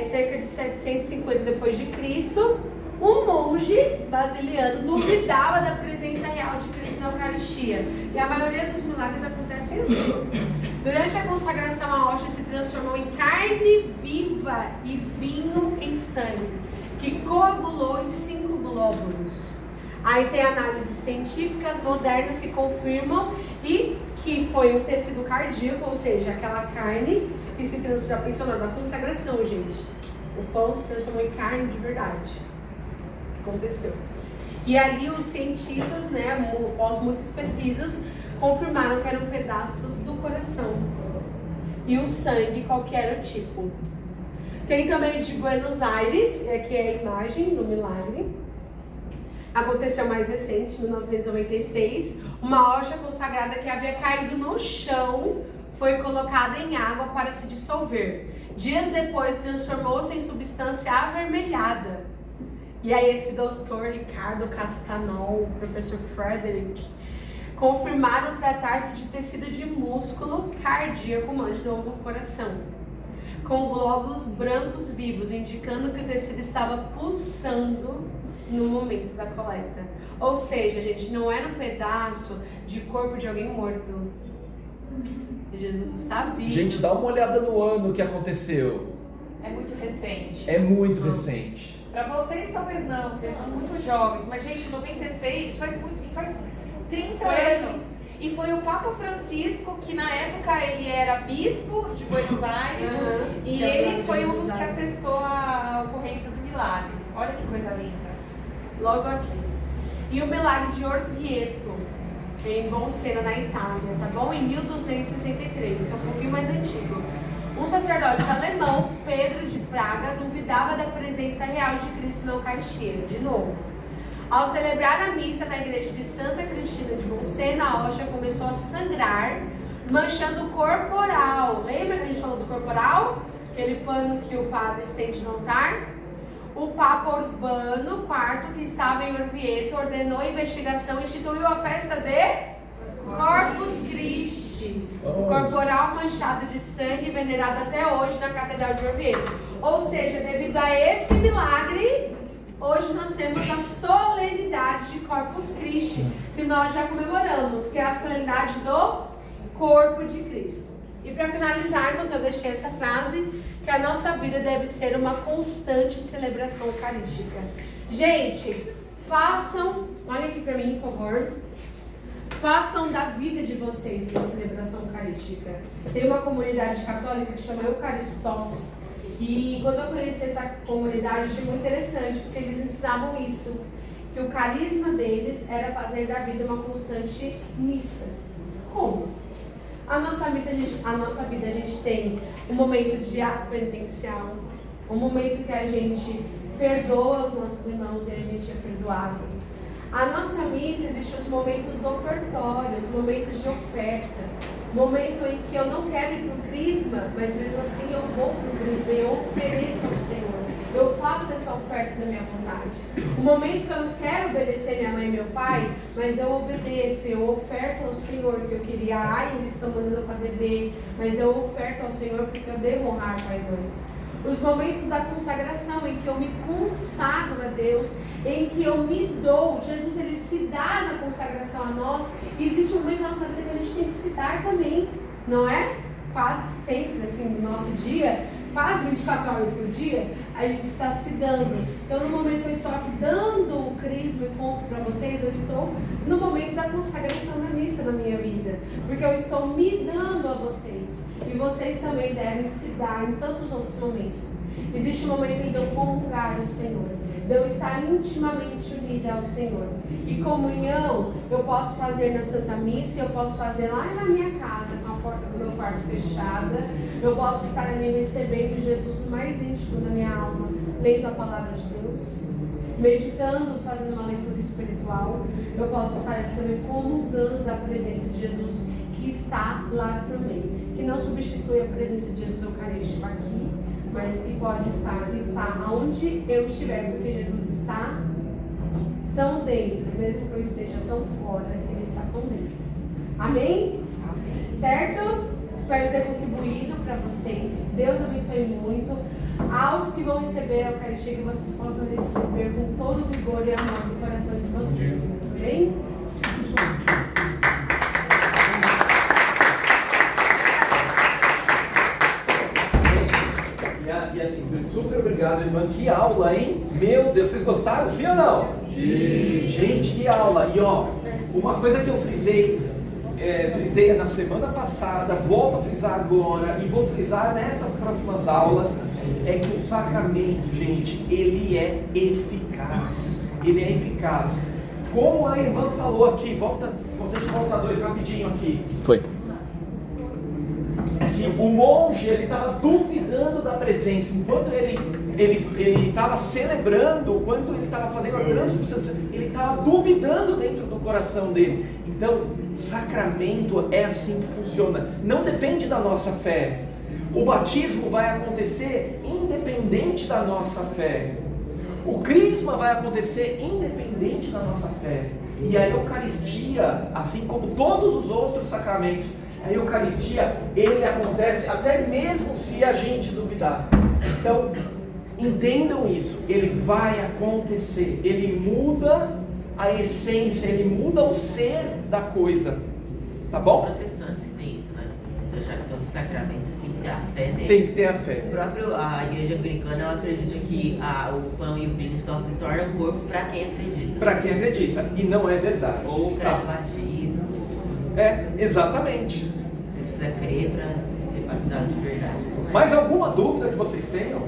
cerca de 750 depois de Cristo. Um monge basiliano duvidava da presença real de Cristo na Eucaristia. E a maioria dos milagres acontecem assim. Durante a consagração, a hóstia se transformou em carne viva e vinho em sangue, que coagulou em 5 glóbulos. Aí tem análises científicas modernas que confirmam e que foi um tecido cardíaco, ou seja, aquela carne que se transformou na consagração, gente. O pão se transformou em carne de verdade. Aconteceu. E ali os cientistas, né, após muitas pesquisas, confirmaram que era um pedaço do coração. E o sangue, qual que era o tipo. Tem também de Buenos Aires, que é a imagem do milagre. Aconteceu mais recente, em 1996. Uma hóstia consagrada que havia caído no chão foi colocada em água para se dissolver. Dias depois, transformou-se em substância avermelhada. E aí esse doutor Ricardo Castanol, o professor Frederick, confirmaram tratar-se de tecido de músculo cardíaco, mas de novo o coração, com glóbulos brancos vivos, indicando que o tecido estava pulsando no momento da coleta. Ou seja, gente, não era um pedaço de corpo de alguém morto. Jesus está vivo. Gente, dá uma olhada no ano que aconteceu. É muito recente. É muito recente. Para vocês talvez não, vocês são muito jovens, mas gente, 96 faz 30 anos. E foi o Papa Francisco, que na época ele era bispo de Buenos Aires, e ele foi um dos que atestou a ocorrência do milagre. Olha que coisa linda. Logo aqui. E o milagre de Orvieto, em Bolsena, na Itália, tá bom? Em 1263, é um pouquinho mais antigo. Um sacerdote alemão, Pedro de Praga, duvidava da presença real de Cristo na Eucaristia. De novo. Ao celebrar a missa na igreja de Santa Cristina de Bolsena, a hóstia começou a sangrar, manchando o corporal. Lembra que a gente falou do corporal? Aquele pano que o padre estende no altar? O Papa Urbano IV, que estava em Orvieto, ordenou a investigação e instituiu a festa de Corpus Christi, o corporal manchado de sangue, venerado até hoje na Catedral de Orvieto. Ou seja, devido a esse milagre, hoje nós temos a solenidade de Corpus Christi, que nós já comemoramos, que é a solenidade do corpo de Cristo. E para finalizarmos, eu deixei essa frase, que a nossa vida deve ser uma constante celebração eucarística. Gente, façam, olha aqui para mim, por favor, façam da vida de vocês uma celebração eucarística. Tem uma comunidade católica que chama Eucaristós. E quando eu conheci essa comunidade, achei muito interessante, porque eles ensinavam isso, que o carisma deles era fazer da vida uma constante missa. Como? A nossa missa, a nossa vida, a gente tem um momento de ato penitencial, um momento que a gente perdoa os nossos irmãos e a gente é perdoado. A nossa missa existe os momentos do ofertório, os momentos de oferta. Momento em que eu não quero ir para o crisma, mas mesmo assim eu vou para o crisma e eu ofereço ao Senhor. Eu faço essa oferta da minha vontade. O momento que eu não quero obedecer minha mãe e meu pai, mas eu obedeço, eu oferto ao Senhor que eu queria. Ai, eles estão mandando eu fazer bem, mas eu oferto ao Senhor porque eu devo honrar pai e mãe. Os momentos da consagração, em que eu me consagro a Deus, em que eu me dou. Jesus, ele se dá na consagração a nós. E existe um momento na nossa vida que a gente tem que se dar também, não é? Quase sempre, assim, no nosso dia, quase 24 horas por dia, a gente está se dando. Então, no momento que eu estou aqui dando o crisma e conto para vocês, eu estou no momento da consagração na missa na minha vida. Porque eu estou me dando a vocês. E vocês também devem se dar em tantos outros momentos. Existe um momento em que eu comungar o Senhor, de eu estar intimamente unida ao Senhor. E comunhão eu posso fazer na Santa Missa, eu posso fazer lá na minha casa, com a porta do meu quarto fechada. Eu posso estar ali recebendo Jesus no mais íntimo da minha alma, lendo a palavra de Deus, meditando, fazendo uma leitura espiritual. Eu posso estar ali também comungando da presença de Jesus, que está lá também, que não substitui a presença de Jesus eucarístico aqui, mas que pode estar aonde eu estiver, porque Jesus está tão dentro, mesmo que eu esteja tão fora, ele está tão dentro. Amém? Amém. Certo? Espero ter contribuído para vocês. Deus abençoe muito. Aos que vão receber a Eucaristia, que vocês possam receber com todo o vigor e amor no coração de vocês. Amém? E assim, super obrigado, irmã. Que aula, hein? Meu Deus, vocês gostaram? Sim ou não? Sim! Gente, que aula! E ó, uma coisa que eu frisei na semana passada, volto a frisar agora e vou frisar nessas próximas aulas, é que o sacramento, gente, ele é eficaz. Ele é eficaz. Como a irmã falou aqui, deixa eu voltar dois rapidinho aqui. Foi. Que o monge, ele estava duvidando da presença, enquanto ele estava celebrando, enquanto ele estava fazendo a transubstanciação, ele estava duvidando dentro do coração dele. Então, sacramento é assim que funciona, não depende da nossa fé. O batismo vai acontecer independente da nossa fé. O crisma vai acontecer independente da nossa fé. E a Eucaristia, assim como todos os outros sacramentos, a Eucaristia, ele acontece até mesmo se a gente duvidar. Então, entendam isso, ele vai acontecer, ele muda a essência, ele muda o ser da coisa, tá bom? Os protestantes que tem isso, né? De achar que todos os sacramentos tem que ter a fé nele. Tem que ter a fé. A igreja anglicana, ela acredita que o pão e o vinho só se tornam corpo para quem acredita. Para quem acredita, e não é verdade. Ou para o batismo. Exatamente. Você precisa crer para ser batizado de verdade. Mais alguma dúvida que vocês tenham?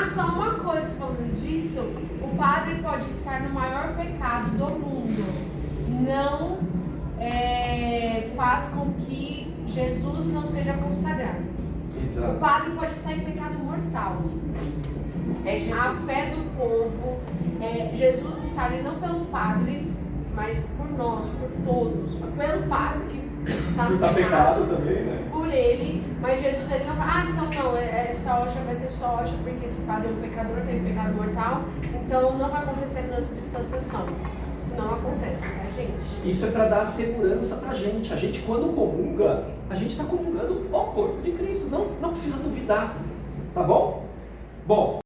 Só uma coisa falando disso, o padre pode estar no maior pecado do mundo. Não faz com que Jesus não seja consagrado. Exato. O padre pode estar em pecado mortal. A fé do povo, Jesus está ali não pelo padre, mas por nós, por todos, pelo padre que está no pecado também, né? por ele, mas Jesus ele não vai, então não, essa hoxa vai ser só hoxa porque esse padre é um pecador, tem um pecado mortal, então não vai acontecer transubstanciação. Isso não acontece, tá, gente? Isso é para dar segurança pra gente. A gente, quando comunga, a gente está comungando o corpo de Cristo. Não precisa duvidar, tá bom? Bom.